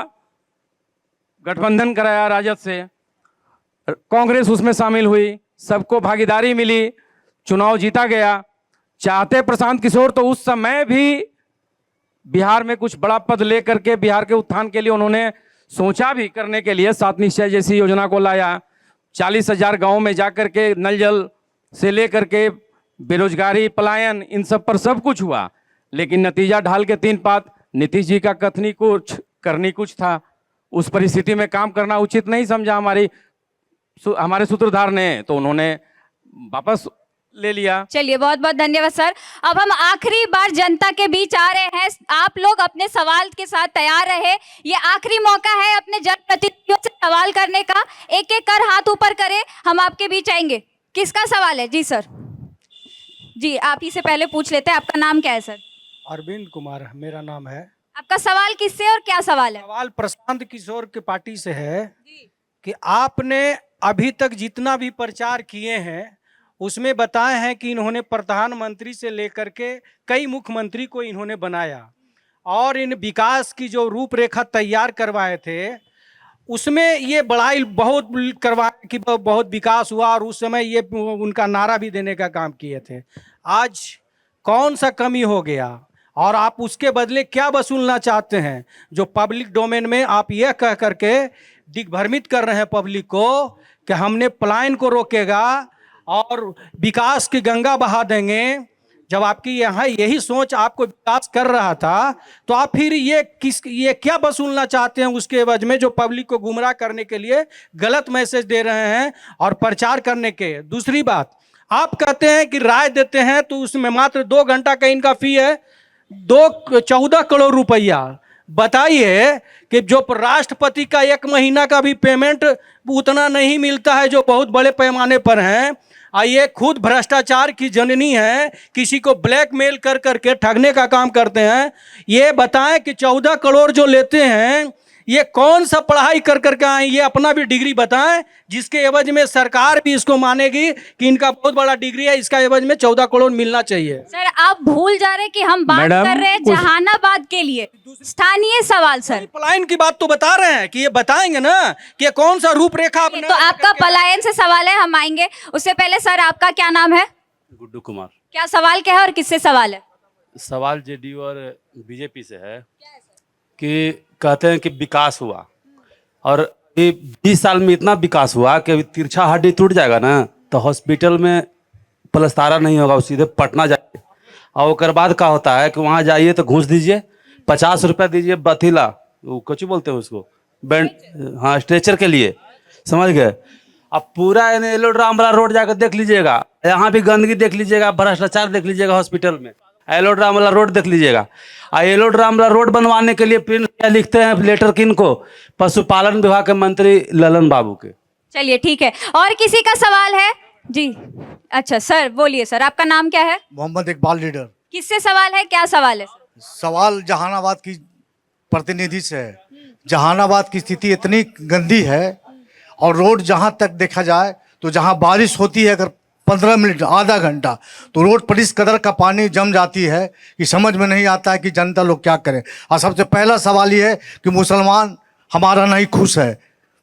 गठबंधन कराया राजद से, कांग्रेस उसमें शामिल हुई, सबको भागीदारी मिली, चुनाव जीता गया। चाहते प्रशांत किशोर तो उस समय भी बिहार में कुछ बड़ा पद लेकर के बिहार के उत्थान के लिए उन्होंने सोचा भी करने के लिए 7 निश्चय जैसी योजना को लाया। 40,000 गाँव में जाकर के नल जल से लेकर के बेरोजगारी, पलायन, इन सब पर सब कुछ हुआ, लेकिन नतीजा ढाल के 3 पात। नीतीश जी का कथनी कुछ करनी कुछ था। उस परिस्थिति में काम करना उचित नहीं समझा हमारे सूत्रधार ने, तो उन्होंने वापस ले लिया। चलिए, बहुत बहुत धन्यवाद सर। अब हम आखिरी बार जनता के बीच आ रहे हैं। आप लोग अपने सवाल के साथ तैयार रहे। ये आखिरी मौका है अपने जनप्रतिनिधियों से सवाल करने का। एक एक कर हाथ ऊपर करें, हम आपके बीच आएंगे। किसका सवाल है? जी सर, जी आप ही से पहले पूछ लेते हैं। आपका नाम क्या है सर? अरविंद कुमार मेरा नाम है। आपका सवाल किससे और क्या सवाल है? सवाल प्रशांत किशोर के पार्टी से है कि आपने अभी तक जितना भी प्रचार किए हैं उसमें बताए हैं कि इन्होंने प्रधानमंत्री से लेकर के कई मुख्यमंत्री को इन्होंने बनाया, और इन विकास की जो रूपरेखा तैयार करवाए थे उसमें ये बड़ाई बहुत करवाए कि बहुत विकास हुआ, और उस समय ये उनका नारा भी देने का काम किए थे। आज कौन सा कमी हो गया और आप उसके बदले क्या वसूलना चाहते हैं? जो पब्लिक डोमेन में आप यह कह करके दिग्भ्रमित कर रहे हैं पब्लिक को कि हमने पलायन को रोकेगा और विकास की गंगा बहा देंगे। जब आपकी यहाँ यही सोच आपको विकास कर रहा था, तो आप फिर ये क्या वसूलना चाहते हैं उसके एवज में, जो पब्लिक को गुमराह करने के लिए गलत मैसेज दे रहे हैं और प्रचार करने के। दूसरी बात, आप कहते हैं कि राय देते हैं तो उसमें मात्र 2 घंटा का इनका फी है 14 करोड़ रुपया। बताइए कि जो राष्ट्रपति का 1 महीना का भी पेमेंट उतना नहीं मिलता है, जो बहुत बड़े पैमाने पर हैं। ये खुद भ्रष्टाचार की जननी है, किसी को ब्लैकमेल कर करके ठगने का काम करते हैं। ये बताएं कि 14 करोड़ जो लेते हैं ये कौन सा पढ़ाई कर करके आए, ये अपना भी डिग्री बताएं, जिसके एवज में सरकार भी इसको मानेगी कि इनका बहुत बड़ा डिग्री है, इसका एवज में 14 करोड़ मिलना चाहिए। सर, आप भूल जा रहे हैं कि हम बात कर रहे हैं जहानाबाद के लिए, स्थानीय सवाल। सर, पलायन की बात तो बता रहे हैं कि ये बताएंगे ना कि ये कौन सा रूपरेखा। तो आपका पलायन से सवाल है, हम आएंगे। उससे पहले सर, आपका क्या नाम है? गुड्डू कुमार। क्या सवाल क्या है और किससे सवाल है? सवाल जेडीयू और बीजेपी से है कि कहते हैं कि विकास हुआ, और ये 20 साल में इतना विकास हुआ कि तिरछा हड्डी टूट जाएगा ना तो हॉस्पिटल में पलस्तारा नहीं होगा, सीधे पटना जाइए। और उसके बाद क्या होता है कि वहाँ जाइए तो घूस दीजिए, 50 रुपया दीजिए बथीला, वो कुछ बोलते हैं उसको, बैंड, हाँ, स्ट्रेचर के लिए, समझ गए। अब पूरा एलोड्राम वाला रोड जाकर देख लीजिएगा, यहाँ भी गंदगी देख लीजिएगा, भ्रष्टाचार देख लीजिएगा हॉस्पिटल में। एलोड्राम वाला रोड देख लीजिएगा। एलोड्राम वाला रोड बनवाने के लिए प्रिंट क्या लिखते हैं लेटर किन को? पशुपालन विभाग के मंत्री ललन बाबू के। चलिए ठीक है, और किसी का सवाल है? जी अच्छा सर, बोलिए सर, आपका नाम क्या है? मोहम्मद इकबाल लीडर। किससे सवाल है, क्या सवाल है? सवाल जहानाबाद की प्रतिनिधि से है। जहानाबाद की स्थिति इतनी गंदी है, और रोड जहां तक देखा जाए तो जहां बारिश होती है अगर 15 मिनट आधा घंटा तो रोड पर इस कदर का पानी जम जाती है कि समझ में नहीं आता है कि जनता लोग क्या करें। और सबसे पहला सवाल ये है कि मुसलमान हमारा नहीं खुश है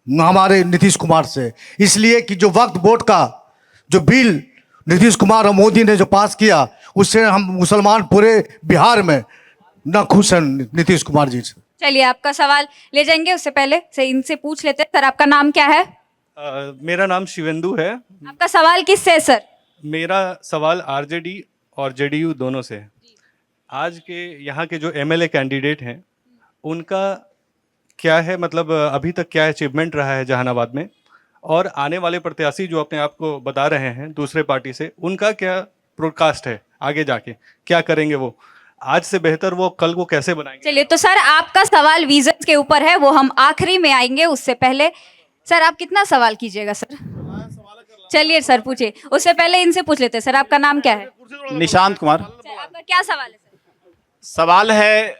हमारे नीतीश कुमार से, इसलिए कि जो वक्फ बोर्ड का जो बिल नीतीश कुमार और मोदी ने जो पास किया उससे हम मुसलमान पूरे बिहार में न खुश हैं नीतीश कुमार जी से। चलिए आपका सवाल ले जाएंगे, उससे पहले से इनसे पूछ लेते हैं। सर, आपका नाम क्या है? मेरा नाम शिवेंदु है। आपका सवाल किससे है सर? मेरा सवाल आरजेडी और जेडीयू दोनों से है। आज के यहाँ के जो एमएलए कैंडिडेट हैं उनका क्या है, मतलब अभी तक क्या अचीवमेंट रहा है जहानाबाद में, और आने वाले प्रत्याशी जो अपने आप को बता रहे हैं दूसरे पार्टी से, उनका क्या प्रोडकास्ट है आगे जाके, क्या करेंगे वो, आज से बेहतर वो कल को कैसे बनाएंगे? चलिए, तो सर आपका सवाल विजन के ऊपर है, वो हम आखिरी में आएंगे। उससे पहले सर आप कितना सवाल कीजिएगा सर? चलिए सर पूछिए, उससे पहले इनसे पूछ लेते हैं। सर आपका नाम क्या है? निशांत कुमार। सर आपका क्या सवाल है? सवाल है,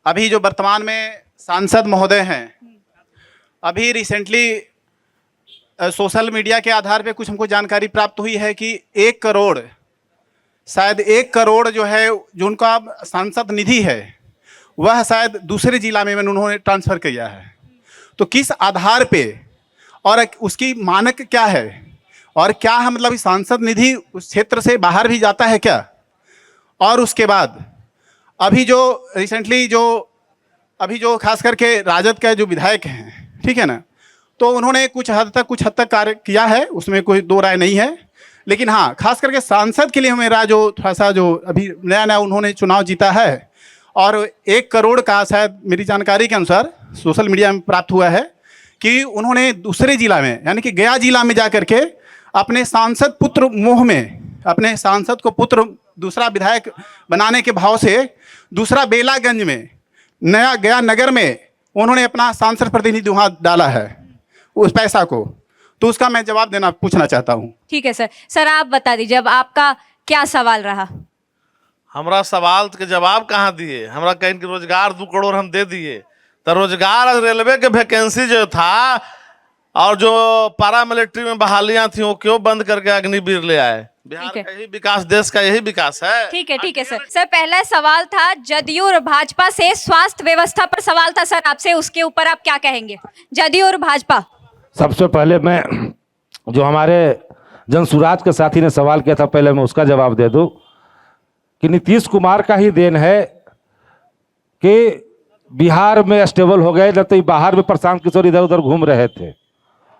अभी जो वर्तमान में सांसद महोदय हैं, अभी रिसेंटली सोशल मीडिया के आधार पे कुछ हमको जानकारी प्राप्त हुई है कि 1 करोड़, शायद 1 करोड़ जो है, जो उनका सांसद निधि है, वह शायद दूसरे जिला में उन्होंने ट्रांसफर किया है। तो किस आधार पे और उसकी मानक क्या है, और क्या है मतलब सांसद निधि उस क्षेत्र से बाहर भी जाता है क्या? और उसके बाद अभी जो रिसेंटली अभी जो खास करके राजद का जो विधायक हैं, ठीक है ना, तो उन्होंने कुछ हद तक कार्य किया है, उसमें कोई दो राय नहीं है। लेकिन हाँ, खास करके सांसद के लिए मेरा जो थोड़ा सा जो अभी नया उन्होंने चुनाव जीता है, और 1 करोड़ का शायद मेरी जानकारी के अनुसार सोशल मीडिया में प्राप्त हुआ है कि उन्होंने दूसरे जिला में, यानी कि गया जिला में जा करके अपने सांसद पुत्र मोह में, अपने सांसद को पुत्र दूसरा विधायक बनाने के भाव से दूसरा बेलागंज में, नया गया नगर में उन्होंने अपना सांसद प्रतिनिधि वहाँ डाला है उस पैसा को। तो उसका मैं जवाब पूछना चाहता हूँ। ठीक है सर। सर आप बता दीजिए, अब आपका क्या सवाल रहा? हमारा सवाल के जवाब कहाँ दिए? हमरा कहीं कि रोजगार 2 करोड़ हम दे दिए, तो रोजगार रेलवे के वैकेंसी जो था और जो पारा मिलिट्री में बहालियां थी, वो क्यों बंद करके अग्निवीर ले आए? बिहार का यही विकास, देश का यही विकास है। ठीक है सर। सर पहला सवाल था जदयू और भाजपा से स्वास्थ्य व्यवस्था पर सवाल था सर आपसे, उसके ऊपर आप क्या कहेंगे? जदयू और भाजपा। सबसे पहले मैं, जो हमारे जनसुराज के साथी ने सवाल किया था, पहले मैं उसका जवाब दे दूं कि नीतीश कुमार का ही देन है कि बिहार में स्टेबल हो गए, न तो बाहर में प्रशांत किशोर इधर उधर घूम रहे थे।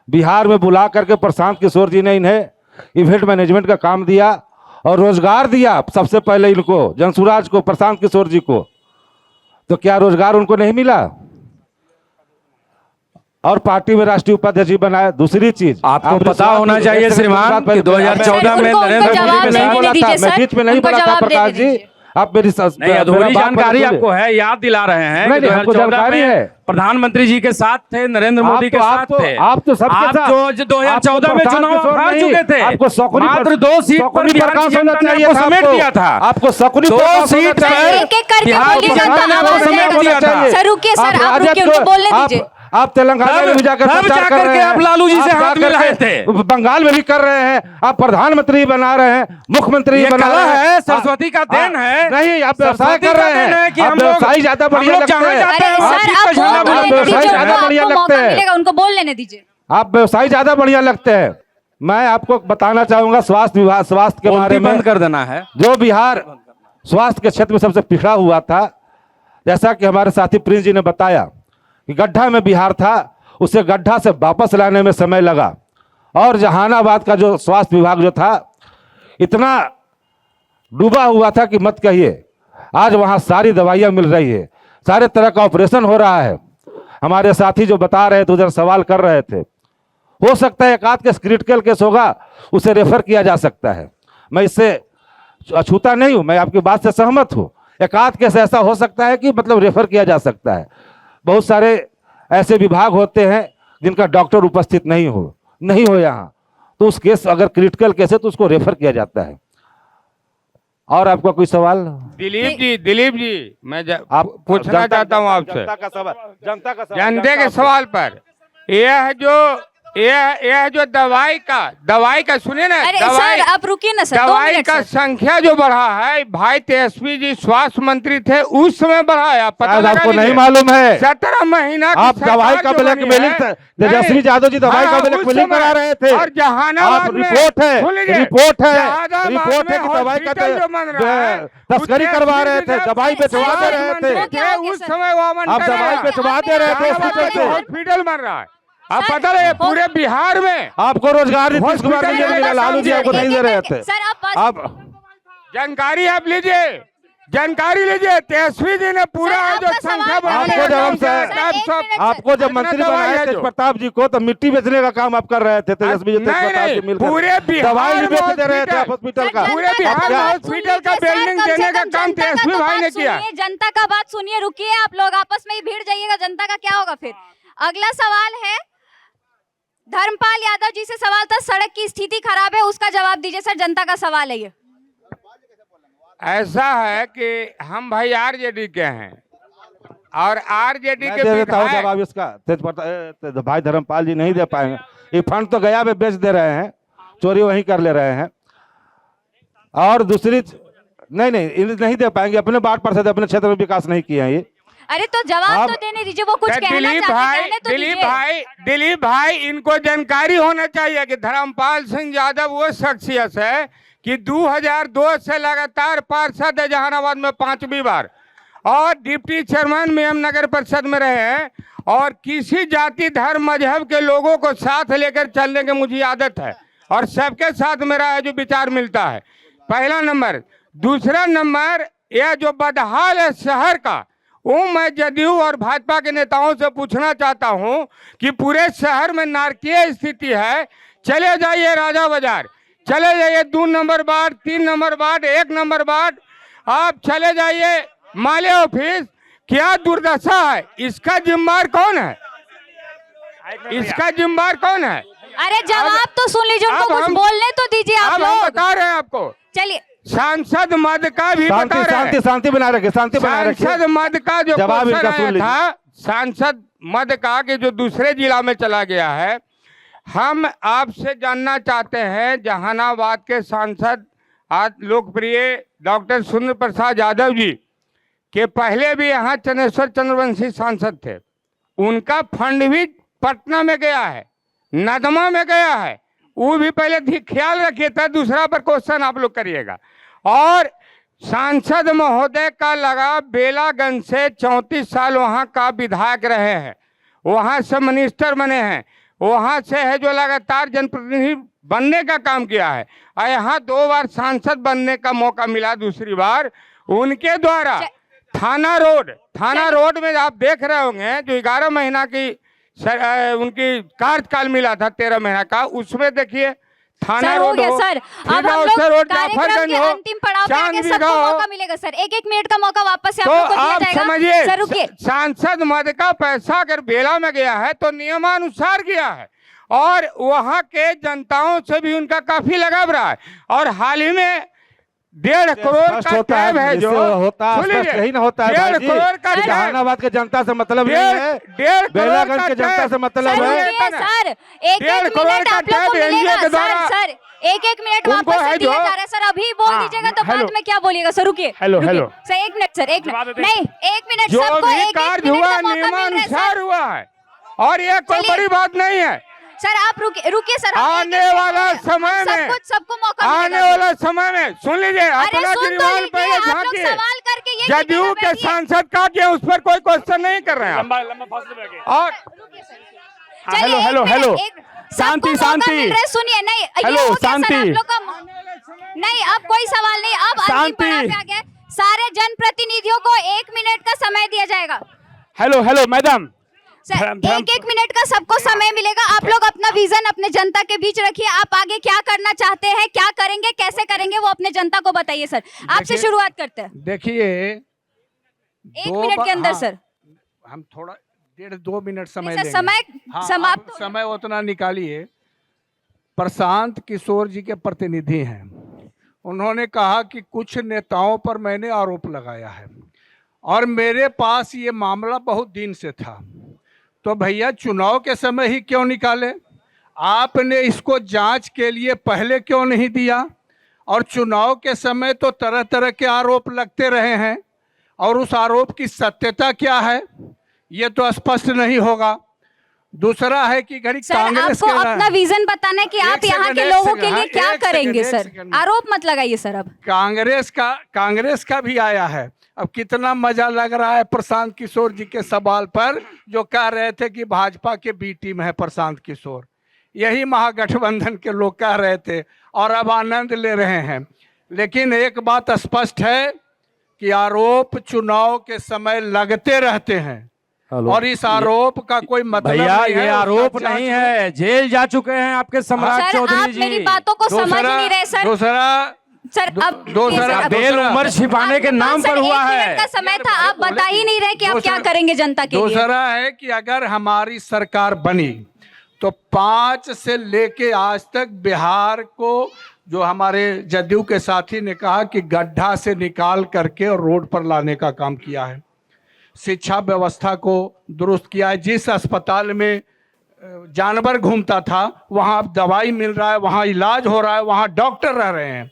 बिहार में बुला करके प्रशांत किशोर जी ने इन्हें इवेंट मैनेजमेंट का काम दिया और रोजगार दिया, सबसे पहले इनको, जनसुराज को, प्रशांत किशोर जी को। तो क्या रोजगार उनको नहीं मिला? और पार्टी में राष्ट्रीय उपाध्यक्ष जी बनाया। दूसरी चीज आपको पता होना चाहिए श्रीमान कि 2014 में नरेंद्र मोदी ने नहीं बोला था, मैं बीच में नहीं बोला था प्रकाश जी, आप मेरी नहीं, अधूरी जानकारी आपको है, याद दिला रहे हैं कि 2014 में प्रधानमंत्री जी के साथ थे, नरेंद्र मोदी के साथ थे। आप तो सबके साथ, जो 2014 में चुनाव हार चुके थे, आपको मात्र 2 सीट पर बिहार की जनता ने आपको समेट दिया था। आपको 2 सीट पर बिहार की जनता ने आपको समेट दिया था। सर रुकिए, सर आप रुकिए, उनको बोलने दीजिए। आप तेलंगाना में भी जाकर प्रचार कर रहे हैं, आप लालू जी से हाथ मिलाए थे, बंगाल में भी कर रहे हैं, आप प्रधानमंत्री बना रहे हैं, मुख्यमंत्री बना रहे हैं। सरस्वती का देन है। नहीं, आप व्यवसाय कर रहे हैं, आप व्यवसाय ज्यादा बढ़िया लगते हैं, उनको बोल लेने दीजिए। आप व्यवसाय ज्यादा बढ़िया लगते हैं। मैं आपको बताना चाहूंगा स्वास्थ्य विभाग, स्वास्थ्य के बारे में बंद कर देना है। जो बिहार स्वास्थ्य के क्षेत्र में सबसे पिछड़ा हुआ था, जैसा कि हमारे साथी प्रिंस जी ने बताया कि गड्ढा में बिहार था, उसे गड्ढा से वापस लाने में समय लगा। और जहानाबाद का जो स्वास्थ्य विभाग जो था, इतना डूबा हुआ था कि मत कहिए। आज वहाँ सारी दवाइयाँ मिल रही है, सारे तरह का ऑपरेशन हो रहा है। हमारे साथी जो बता रहे थे, उधर सवाल कर रहे थे, हो सकता है एक आध केस क्रिटिकल केस होगा, उसे रेफर किया जा सकता है। मैं इससे अछूता नहीं हूँ, मैं आपकी बात से सहमत हूँ। एक आध केस ऐसा हो सकता है कि मतलब रेफर किया जा सकता है। बहुत सारे ऐसे विभाग होते हैं जिनका डॉक्टर उपस्थित नहीं हो यहाँ, तो उस केस अगर क्रिटिकल केस है तो उसको रेफर किया जाता है। और आपका कोई सवाल? दिलीप जी, मैं आप पूछना चाहता हूँ आपसे जनता के सवाल पर। यह जो दवाई का सुनिए ना, सर आप रुकिए ना सर, दवाई का संख्या जो बढ़ा है, भाई तेजस्वी जी स्वास्थ्य मंत्री थे उस समय बढ़ाया, पता आपको नहीं मालूम है? 17 महीना आप दवाई का ब्लैकमेलिंग, तेजस्वी यादव जी दवाई का ब्लैकमेलिंग करा रहे थे। और जहानाबाद में रिपोर्ट है कि दवाई का तस्करी करवा रहे थे, दवाई बेचवा दे रहे थे, उस समय वो आप दवाई बेचवा दे रहे थे, हॉस्पिटल बन रहा है। आप पता रहे पूरे बिहार में आपको रोजगार नीतीश कुमार ने मिला, लालू जी आपको नहीं दे रहे थे। आप जानकारी आप लीजिए, जानकारी लीजिए, तेजस्वी जी ने पूरा जो संख्या आपको जब हम आपको जब मंत्री बनाए तेज प्रताप जी को, तो मिट्टी बेचने का काम आप कर रहे थे। तेजस्वी जी तेज प्रताप जी मिलकर पूरे दवाई भी बिहार बेच दे रहे थे हॉस्पिटल का। पूरे बिहार में हॉस्पिटल का बिल्डिंग देने का काम तेजस्वी भाई ने किया। जनता का बात सुनिए, रुकिए, आप लोग आपस में ही भिड़ जाइएगा, जनता का क्या होगा फिर। अगला सवाल है धर्मपाल यादव जी से सवाल था, सड़क की स्थिति खराब है, उसका जवाब दीजिए सर, जनता का सवाल है ये। ऐसा है कि हम भाई आरजेडी के हैं और आरजेडी मैं के दे देता हूँ विधायक जवाब इसका। तेज भाई धर्मपाल जी नहीं दे पाएंगे, ये फंड तो गया पे बेच दे रहे हैं, चोरी वहीं कर ले रहे हैं। और दूसरी नहीं दे पाएंगे, अपने वार्ड पार्षद अपने क्षेत्र में विकास नहीं किए हैं ये। अरे तो जवाब तो देने दीजिए, वो कुछ कहना चाहते तो दिलीप भाई इनको जानकारी होना चाहिए कि धर्मपाल सिंह यादव वो शख्सियत है कि 2002 से लगातार पार्षद है जहानाबाद में 5वीं बार, और डिप्टी चेयरमैन मेम नगर परिषद में रहे हैं, और किसी जाति धर्म मजहब के लोगों को साथ लेकर चलने की मुझे आदत है और सबके साथ मेरा है जो विचार मिलता है, पहला नंबर। दूसरा नंबर, यह जो बदहाल है शहर का, वो मैं जदयू और भाजपा के नेताओं से पूछना चाहता हूं कि पूरे शहर में नारकीय स्थिति है। चले जाइए राजा बाजार, चले जाइए 2 number ward, 3 number ward, 1 number ward, आप चले जाइए माले ऑफिस, क्या दुर्दशा है। इसका जिम्मेदार कौन है? इसका जिम्मेदार कौन है? अरे जवाब तो सुन लीजिए, उनको कुछ बोलने तो दीजिए आप लोग। हम बता रहे हैं आपको, चलिए सांसद मद का भी बता रहे हैं। शांति बना रखे, शांति बना रखे। सांसद मद का जो जवाब इनका सुन लीजिए। था, सांसद मद का कि जो दूसरे जिला में चला गया है, हम आपसे जानना चाहते हैं जहानाबाद के सांसद आज लोकप्रिय डॉक्टर सुंदर प्रसाद यादव जी के पहले भी यहाँ चनेश्वर चंद्रवंशी सांसद थे, उनका फंड भी पटना में गया है, नदमा में गया है, वो भी पहले ख्याल रखिए था, दूसरा पर क्वेश्चन आप लोग करिएगा। और सांसद महोदय का लगा बेलागंज से 34 साल वहाँ का विधायक रहे हैं, वहाँ से मिनिस्टर बने हैं, वहाँ से है जो लगातार जनप्रतिनिधि बनने का काम किया है, और यहाँ 2 बार सांसद बनने का मौका मिला, दूसरी बार उनके द्वारा थाना रोड में आप देख रहे होंगे जो 11 महीना की उनकी कार्यकाल मिला था, 13 महीना का, उसमें देखिए थाना रोड हो, सर, अब हम लोग कार्यक्रम के अंतिम पड़ाव पे आगे सबको मौका मिलेगा सर, 1-1 मिनट का मौका वापस से तो आप लोग को दिया आप जाएगा। समझिए, सर रुकिए, सांसद मद का पैसा अगर बेला में गया है तो नियमानुसार गया है, और वहां के जनताओं से भी उनका काफी लगाव रहा है, और हाल ही में 1.5 करोड़ का टैब है जो होता है, यही ना होता है। 1.5 करोड़ का जहानाबाद के जनता से मतलब नहीं है, 1.5 बेलागंज के जनता से मतलब है। सर 1-1 मिनट आप लोग को मिलेगा सर, 1-1 मिनट वापस से दिया जा रहा है सर, अभी बोल दीजिएगा तो बाद में क्या बोलिएगा सर, रुकिए hello sir, 1 minute sir, 1 minute नहीं, 1 मिनट जो सबको भी 1-1 कार्य मिनट हुआ का मौका मिल रहा है नियमानुसार सर। हुआ है, और यह कोई बड़ी बात नहीं है सर, आप रुकिए सर, आने वाला समय में सबको मौका आने वाला समय में सुन लीजिए, अपना गिरवाल पहले झांकिए, सवाल करके ये जदयू के सांसद का क्या उस पर कोई क्वेश्चन नहीं कर रहे हैं। और हेलो शांति सुनिए, नहीं हेलो शांति, नहीं अब कोई सवाल नहीं, अब अंतिम पड़ाव पे आ गए, सारे जनप्रतिनिधियों को 1 मिनट का समय दिया जाएगा। हेलो मैडम, सर 1-1 मिनट का सबको समय मिलेगा, आप लोग अपना विजन अपने जनता के बीच रखिए, आप आगे क्या करना चाहते हैं, क्या करेंगे, कैसे करेंगे, वो अपने जनता को बताइए सर, आपसे शुरुआत करते हैं। देखिए 1 मिनट के अंदर सर, हम थोड़ा 1.5-2 मिनट समय सर, देंगे। समय समाप्त आप समय उतना निकालिए। प्रशांत किशोर जी के प्रतिनिधि हैं, उन्होंने कहा कि कुछ नेताओं पर मैंने आरोप लगाया है, और मेरे पास ये मामला बहुत दिन से था, तो भैया चुनाव के समय ही क्यों निकाले, आपने इसको जांच के लिए पहले क्यों नहीं दिया, और चुनाव के समय तो तरह तरह के आरोप लगते रहे हैं, और उस आरोप की सत्यता क्या है ये तो स्पष्ट नहीं होगा। दूसरा है कि घड़ी कांग्रेस आपको अपना विजन बताना है कि आप यहाँ के लोगों के लिए क्या करेंगे सर, आरोप मत लगाइए सर। अब कांग्रेस का भी आया है, अब कितना मजा लग रहा है प्रशांत किशोर जी के सवाल पर, जो कह रहे थे कि भाजपा के बी टीम है प्रशांत किशोर, यही महागठबंधन के लोग कह रहे थे और अब आनंद ले रहे हैं। लेकिन एक बात स्पष्ट है कि आरोप चुनाव के समय लगते रहते हैं और इस आरोप का कोई मतलब भैया नहीं है, ये आरोप नहीं है, जेल जा चुके हैं आपके सम्राट सर चौधरी आप जी। मेरी बातों को समझ नहीं रहे सर। दूसरा सर अब दूसरा बेल उम्र छिपाने के नाम पर हुआ एक है। मिनट का समय था, आप बता ही नहीं रहे कि आप क्या करेंगे जनता के लिए। दूसरा है कि अगर हमारी सरकार बनी तो 5 से लेके आज तक बिहार को, जो हमारे जदयू के साथी ने कहा कि गड्ढा से निकाल करके और रोड पर लाने का काम किया है, शिक्षा व्यवस्था को दुरुस्त किया है। जिस अस्पताल में जानवर घूमता था वहाँ अब दवाई मिल रहा है, वहाँ इलाज हो रहा है, वहाँ डॉक्टर रह रहे हैं।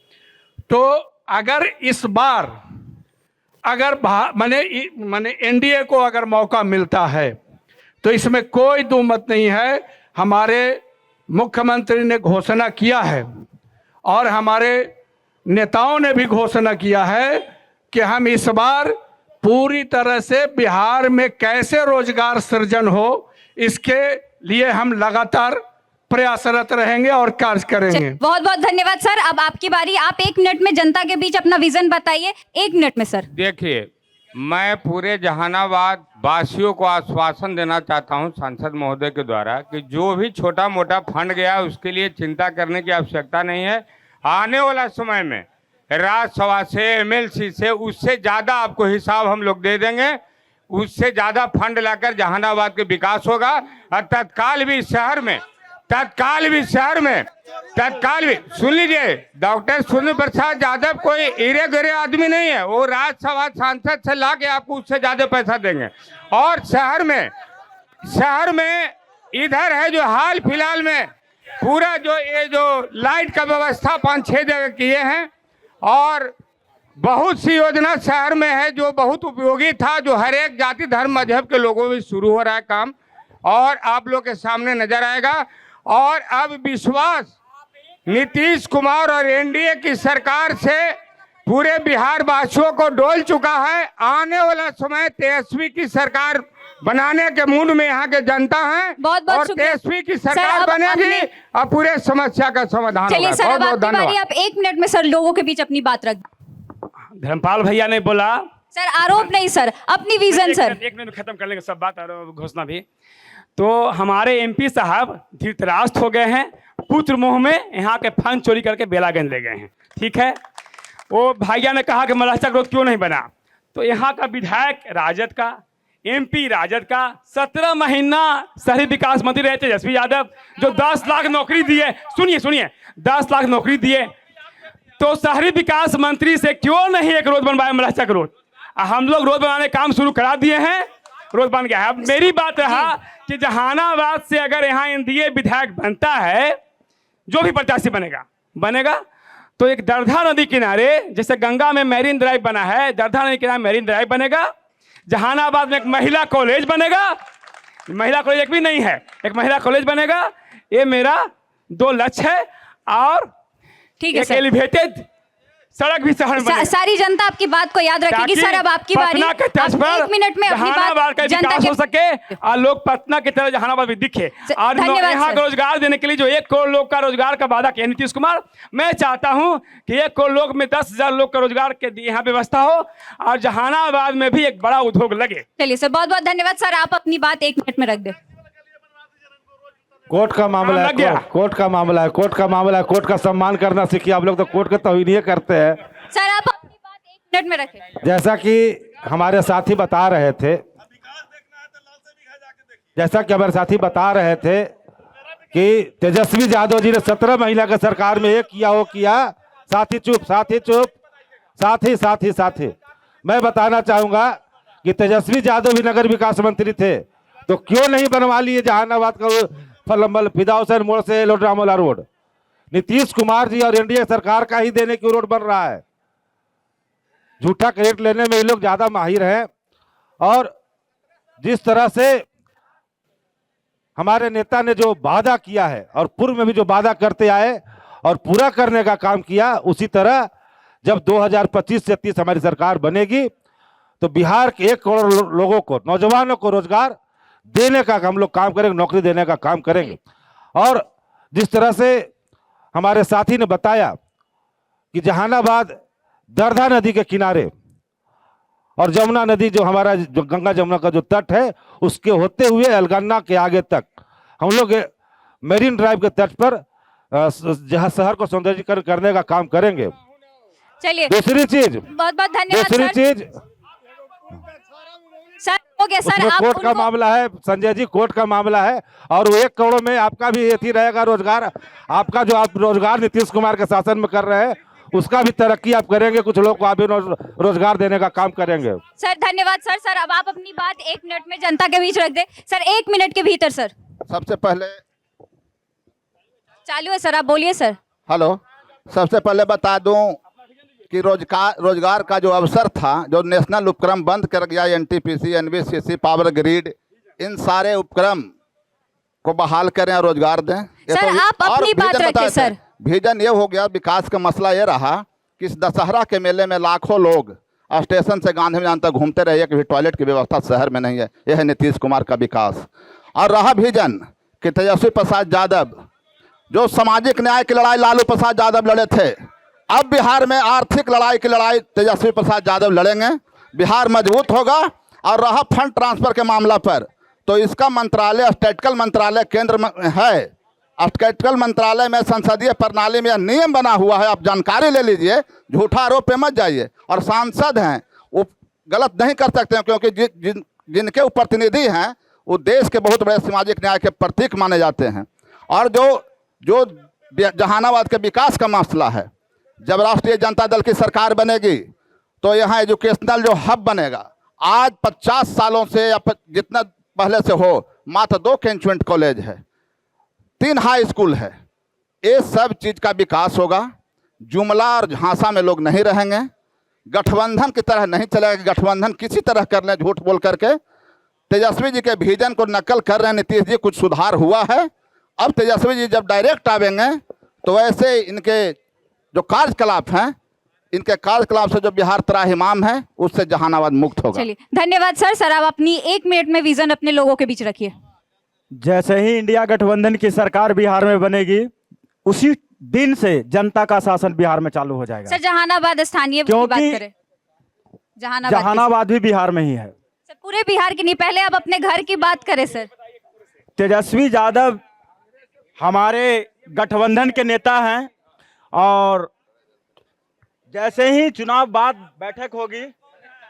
तो अगर इस बार अगर माने एनडीए को अगर मौका मिलता है तो इसमें कोई दो मत नहीं है, हमारे मुख्यमंत्री ने घोषणा किया है और हमारे नेताओं ने भी घोषणा किया है कि हम इस बार पूरी तरह से बिहार में कैसे रोजगार सृजन हो, इसके लिए हम लगातार प्रयासरत रहेंगे और कार्य करेंगे। बहुत बहुत धन्यवाद सर। अब आपकी बारी, आप 1 मिनट में जनता के बीच अपना विजन बताइए, 1 मिनट में सर। देखिए, मैं पूरे जहानाबाद वासियों को आश्वासन देना चाहता हूं सांसद महोदय के द्वारा कि जो भी छोटा मोटा फंड गया उसके लिए चिंता करने की आवश्यकता नहीं है। आने वाला समय में राज्यसभा से, एमएलसी से, उससे ज़्यादा आपको हिसाब हम लोग दे देंगे। उससे ज़्यादा फंड लाकर जहानाबाद के विकास होगा और तत्काल भी शहर में सुन लीजिए, डॉक्टर सूर्य प्रसाद यादव कोई हीरे गिरे आदमी नहीं है। वो राज्यसभा सांसद से ला के आपको उससे ज्यादा पैसा देंगे। और शहर में इधर है जो हाल फिलहाल में पूरा जो लाइट का व्यवस्था 5-6 जगह किए हैं और बहुत सी योजना शहर में है जो बहुत उपयोगी था, जो हर एक जाति धर्म मजहब के लोगों में शुरू हो रहा है काम और आप लोग के सामने नजर आएगा। और अब विश्वास नीतीश कुमार और एनडीए की सरकार से पूरे बिहार वासियों को डोल चुका है। आने वाला समय तेजस्वी की सरकार बनाने के मूड में यहाँ के जनता है और तेजस्वी की सरकार बनेगी और पूरे समस्या का समाधान होगा। चलिए सर, अब आपकी बारी, आप 1 मिनट में सर लोगों के बीच अपनी बात रख। धर्मपाल भैया ने बोला सर आरोप नहीं सर, अपनी विजन सर। 1 मिनट खत्म कर लेंगे सब बात और घोषणा भी। तो हमारे एमपी साहब धृतराष्ट्र हो गए हैं, पुत्र मोह में यहाँ के फंड चोरी करके बेलागंज ले गए हैं। ठीक है, वो भैया ने कहा कि मलहचा ग्रोथ क्यों नहीं बना, तो यहाँ का विधायक राजद का, एमपी राजद का, 17 महीना शहरी विकास मंत्री रहे तेजस्वी यादव, जो 10 लाख नौकरी दिए। सुनिए 10 लाख नौकरी दिए, तो शहरी विकास मंत्री से क्यों नहीं एक रोड बनवाया मलहचा ग्रोथ। हम लोग रोड बनाने काम शुरू करा दिए हैं, रोड बन गया है। अब मेरी बात रहा कि जहानाबाद से अगर यहाँ एनडीए विधायक बनता है, जो भी प्रत्याशी बनेगा तो एक दरधा नदी किनारे, जैसे गंगा में मैरीन ड्राइव बना है, दरधा नदी किनारे मैरीन ड्राइव बनेगा। जहानाबाद में एक महिला कॉलेज बनेगा, महिला कॉलेज एक भी नहीं है, एक महिला कॉलेज बनेगा। ये मेरा 2 लक्ष्य है। और ठीक है, एलिवेटेड सड़क भी शहर में सारी जनता आपकी बात को याद रखेगी। सर अब आपकी बारी, आप 1 मिनट में अपनी बात जनता के हो सके और लोग पटना की तरह जहानाबाद भी दिखे। और यहाँ रोजगार देने के लिए जो 1 करोड़ लोग का रोजगार का वादा किया नीतीश कुमार, मैं चाहता हूँ कि 1 करोड़ लोग में 10,000 लोग का रोजगार के यहाँ व्यवस्था हो और जहानाबाद में भी एक बड़ा उद्योग लगे। चलिए सर, बहुत बहुत धन्यवाद सर। आप अपनी बात 1 मिनट में रख दे। कोर्ट का मामला है, कोर्ट का मामला है, कोर्ट का सम्मान करना सीखिए। आप लोग तो कोर्ट के तौहीन करते हैं। सर आप अपनी बात 1 मिनट में रखें। जैसा कि हमारे साथी बता रहे थे कि तेजस्वी यादव जी ने 17 महीना का सरकार में ये किया वो किया। साथी मैं बताना चाहूंगा कि तेजस्वी यादव भी नगर विकास मंत्री थे, तो क्यों नहीं बनवा लिए जहानाबाद का फलम्बल फिदा हुसैन मोड़ से लोड्रामोला रोड। नीतीश कुमार जी और एनडीए सरकार का ही देने की रोड बन रहा है। झूठा क्रेडिट लेने में ये लोग ज्यादा माहिर हैं। और जिस तरह से हमारे नेता ने जो वादा किया है और पूर्व में भी जो वादा करते आए और पूरा करने का काम किया, उसी तरह जब 2025 से 30 हमारी सरकार बनेगी तो बिहार के 1 करोड़ लोगों को, नौजवानों को रोजगार देने का हम लोग काम करेंगे, नौकरी देने का काम करेंगे। और जिस तरह से हमारे साथी ने बताया कि जहानाबाद दरधा नदी के किनारे और जमुना नदी जो हमारा जो गंगा जमुना का जो तट है उसके होते हुए अलगन्ना के आगे तक हम लोग मेरीन ड्राइव के तट पर जहाँ शहर को सौंदर्यीकरण करने का काम करेंगे। चलिए दूसरी चीज, बहुत बहुत धन्यवाद दूसरी सर। चीज सर हो गया सर, उसमें आप कोर्ट का मामला है संजय जी, कोर्ट का मामला है। और वो 1 करोड़ में आपका भी यही रहेगा रोजगार, आपका जो आप रोजगार नीतीश कुमार के शासन में कर रहे हैं उसका भी तरक्की आप करेंगे, कुछ लोग को आप भी रोजगार देने का काम करेंगे। सर धन्यवाद सर। सर अब आप अपनी बात 1 मिनट में जनता के बीच रख दे सर, 1 मिनट के भीतर सर। सबसे पहले चालू है सर, आप बोलिए सर। हेलो, सबसे पहले बता दूं कि रोजगार का जो अवसर था, जो नेशनल उपक्रम बंद कर गया एनटीपीसी, एनबीसीसी, पावर ग्रिड, इन सारे उपक्रम को बहाल करें और रोजगार दें। सर आप अपनी बात रखिए सर। विजन ये हो गया, विकास का मसला ये रहा कि इस दशहरा के मेले में लाखों लोग स्टेशन से गांधी मैदान तक घूमते रहे कि टॉयलेट की व्यवस्था शहर में नहीं है। यह है नीतीश कुमार का विकास। और रहा विजन कि तेजस्वी प्रसाद यादव, जो सामाजिक न्याय की लड़ाई लालू प्रसाद यादव लड़े थे, अब बिहार में आर्थिक लड़ाई की लड़ाई तेजस्वी प्रसाद यादव लड़ेंगे। बिहार मजबूत होगा। और रहा फंड ट्रांसफर के मामला पर, तो इसका मंत्रालय स्टैटिकल मंत्रालय केंद्र में है। स्टैटिकल मंत्रालय में संसदीय प्रणाली में नियम बना हुआ है, आप जानकारी ले लीजिए, झूठा आरोप पे मत जाइए। और सांसद हैं वो गलत नहीं कर सकते हैं, क्योंकि जिनके वो प्रतिनिधि हैं वो देश के बहुत बड़े सामाजिक न्याय के प्रतीक माने जाते हैं। और जो जहानाबाद के विकास का मसला है, जब राष्ट्रीय जनता दल की सरकार बनेगी तो यहाँ एजुकेशनल जो हब बनेगा। आज 50 सालों से या जितना पहले से हो, मात्र 2 कैंटोनमेंट कॉलेज है, 3 हाई स्कूल है। ये सब चीज़ का विकास होगा। जुमला और झांसा में लोग नहीं रहेंगे। गठबंधन की तरह नहीं चलेगा। गठबंधन किसी तरह कर लें झूठ बोल करके। तेजस्वी जी के विजन को नकल कर रहे हैं नीतीश जी। कुछ सुधार हुआ है। अब तेजस्वी जी जब डायरेक्ट आवेंगे तो वैसे इनके जो कार्यकलाप हैं, इनके कार्यकलाप से जो बिहार त्राहिमाम है उससे जहानाबाद मुक्त होगा। चलिए धन्यवाद सर। सर आप अपनी 1 मिनट में विजन अपने लोगों के बीच रखिए। जैसे ही इंडिया गठबंधन की सरकार बिहार में बनेगी उसी दिन से जनता का शासन बिहार में चालू हो जाएगा। सर जहानाबाद स्थानीय की बात करें, जहानाबाद भी बिहार में ही है सर, पूरे बिहार की नहीं, पहले आप अपने घर की बात करें सर। तेजस्वी यादव हमारे गठबंधन के नेता हैं और जैसे ही चुनाव बाद बैठक होगी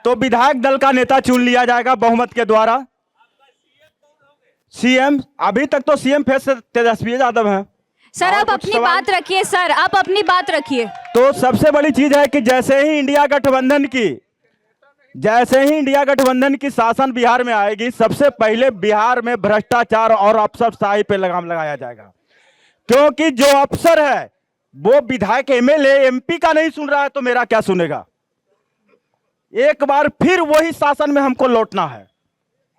तो विधायक दल का नेता चुन लिया जाएगा बहुमत के द्वारा। सीएम अभी तक तो सीएम फेस तेजस्वी यादव हैं। सर आप अपनी बात रखिए सर, आप अपनी बात रखिए। तो सबसे बड़ी चीज है कि जैसे ही इंडिया गठबंधन की शासन बिहार में आएगी, सबसे पहले बिहार में भ्रष्टाचार और अफसरशाही पे लगाम लगाया जाएगा। क्योंकि जो अफसर है वो विधायक, एमएलए, एमपी का नहीं सुन रहा है तो मेरा क्या सुनेगा। एक बार फिर वही शासन में हमको लौटना है।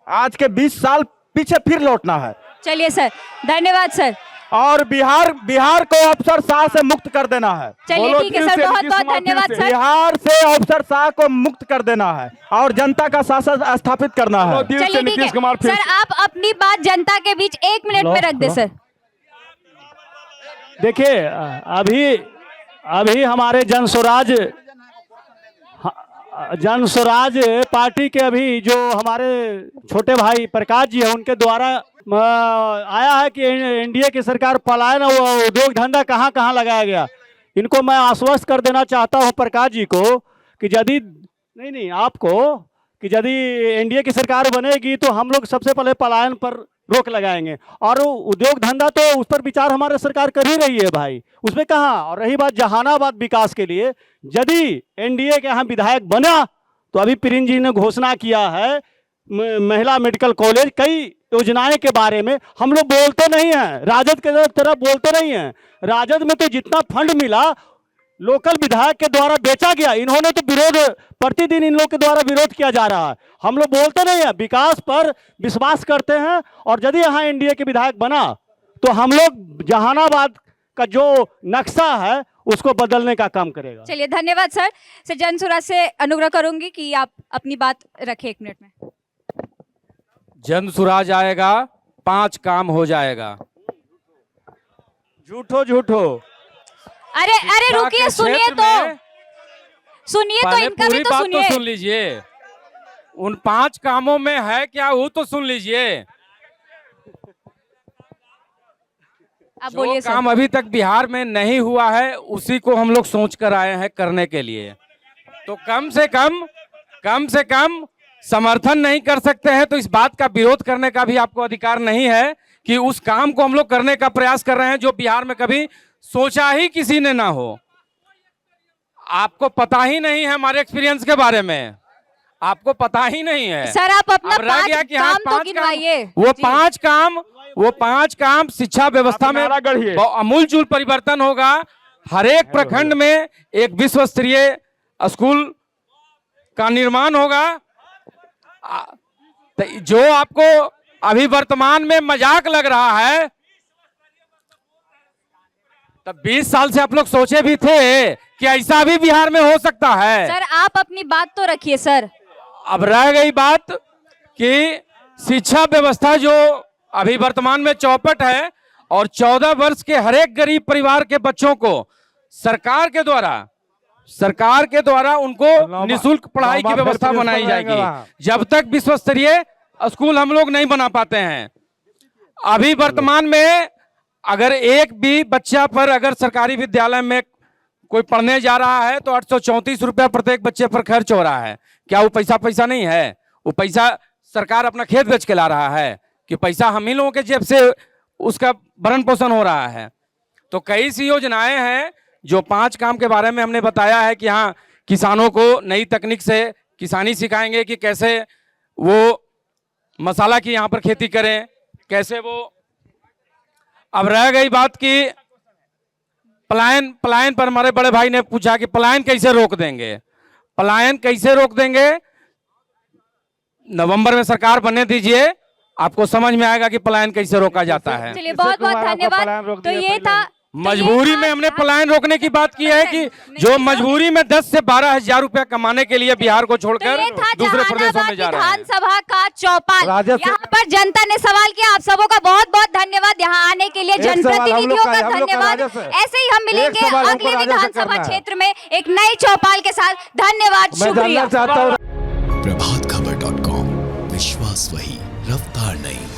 आज के 20 साल पीछे फिर लौटना है। चलिए सर धन्यवाद सर। और बिहार को अफसरशाह से मुक्त कर देना है। चलिए ठीक है सर, बहुत बहुत धन्यवाद सर। बिहार से अफसरशाह को मुक्त कर देना है और जनता का शासन स्थापित करना है। चलिए ठीक है सर, आप अपनी बात जनता के बीच 1 मिनट में रख दे सर। देखिए अभी हमारे जनस्वराज पार्टी के अभी जो हमारे छोटे भाई प्रकाश जी हैं उनके द्वारा आया है कि एनडीए की सरकार पलायन वो उद्योग धंधा कहाँ कहाँ लगाया गया। इनको मैं आश्वस्त कर देना चाहता हूँ प्रकाश जी को कि यदि नहीं आपको कि यदि एनडीए की सरकार बनेगी तो हम लोग सबसे पहले पलायन पर रोक लगाएंगे। और उद्योग धंधा तो उस पर विचार हमारे सरकार कर ही रही है भाई, उसमें कहाँ। और रही बात जहानाबाद विकास के लिए, यदि एनडीए के यहाँ विधायक बना तो अभी प्रिंस जी ने घोषणा किया है महिला मेडिकल कॉलेज, कई योजनाएं के बारे में हम लोग बोलते नहीं हैं, राजद के तरफ बोलते नहीं हैं। राजद में तो जितना फंड मिला लोकल विधायक के द्वारा बेचा गया। इन्होंने तो विरोध, प्रतिदिन इन लोग के द्वारा विरोध किया जा रहा है। हम लोग बोलते नहीं है, विकास पर विश्वास करते हैं। और यदि यहाँ एनडीए के विधायक बना तो हम लोग जहानाबाद का जो नक्शा है उसको बदलने का काम करेगा। चलिए धन्यवाद सर। सर जनसुराज से अनुग्रह करूंगी कि आप अपनी बात रखें 1 मिनट में। जनसुराज आएगा 5 काम हो जाएगा। झूठो अरे रुकिए, सुनिए तो इनका भी तो सुनिए। सुन लीजिए। उन 5 कामों में है क्या, वो तो सुन लीजिए। अब जो बोलिए सर। काम अभी तक बिहार में नहीं हुआ है उसी को हम लोग सोच कर आए हैं करने के लिए। तो कम से कम समर्थन नहीं कर सकते हैं तो इस बात का विरोध करने का भी आपको अधिकार नहीं है कि उस काम को हम लोग करने का प्रयास कर रहे हैं जो बिहार में कभी सोचा ही किसी ने ना हो। आपको पता ही नहीं है हमारे एक्सपीरियंस के बारे में, आपको पता ही नहीं है सर आप अपना अब रह 5 गया कि हाँ, काम तो गिनवाइए। वो पांच काम शिक्षा व्यवस्था में अमूलचूल परिवर्तन होगा। हर एक प्रखंड में एक विश्व स्तरीय स्कूल का निर्माण होगा। तो जो आपको अभी वर्तमान में मजाक लग रहा है, तब 20 साल से आप लोग सोचे भी थे कि ऐसा भी बिहार में हो सकता है। सर आप अपनी बात तो रखिए सर। अब रह गई बात कि शिक्षा व्यवस्था जो अभी वर्तमान में चौपट है और 14 वर्ष के हर एक गरीब परिवार के बच्चों को सरकार के द्वारा उनको निःशुल्क पढ़ाई की व्यवस्था बनाई जाएगी जब तक विश्व स्तरीय स्कूल हम लोग नहीं बना पाते हैं। अभी वर्तमान में अगर एक भी बच्चा पर अगर सरकारी विद्यालय में कोई पढ़ने जा रहा है तो 834 रुपया प्रत्येक बच्चे पर खर्च हो रहा है। क्या वो पैसा नहीं है? वो पैसा सरकार अपना खेत बेच के ला रहा है कि पैसा हम ही लोगों के जेब से उसका भरण पोषण हो रहा है। तो कई सी योजनाएं हैं जो 5 काम के बारे में हमने बताया है कि हाँ किसानों को नई तकनीक से किसानी सिखाएंगे कि कैसे वो मसाला की यहाँ पर खेती करें, कैसे वो। अब रह गई बात कि पलायन पर हमारे बड़े भाई ने पूछा कि पलायन कैसे रोक देंगे। नवंबर में सरकार बनने दीजिए, आपको समझ में आएगा कि पलायन कैसे रोका जाता है। चलिए बहुत बहुत धन्यवाद। तो ये था मजबूरी में हमने पलायन रोकने की बात की है कि जो मजबूरी में 10 से 12 हजार रुपया कमाने के लिए बिहार को छोड़कर दूसरे प्रदेशों में जा रहे हैं। विधानसभा का चौपाल, यहाँ पर जनता ने सवाल किया। आप सबों का बहुत बहुत धन्यवाद यहाँ आने के लिए, जनप्रतिनिधियों का धन्यवाद। ऐसे ही हम मिलेंगे अगले विधानसभा क्षेत्र में एक नए चौपाल के साथ। धन्यवाद, शुक्रिया। प्रभातखबर.com, विश्वास वही, रफ्तार नहीं।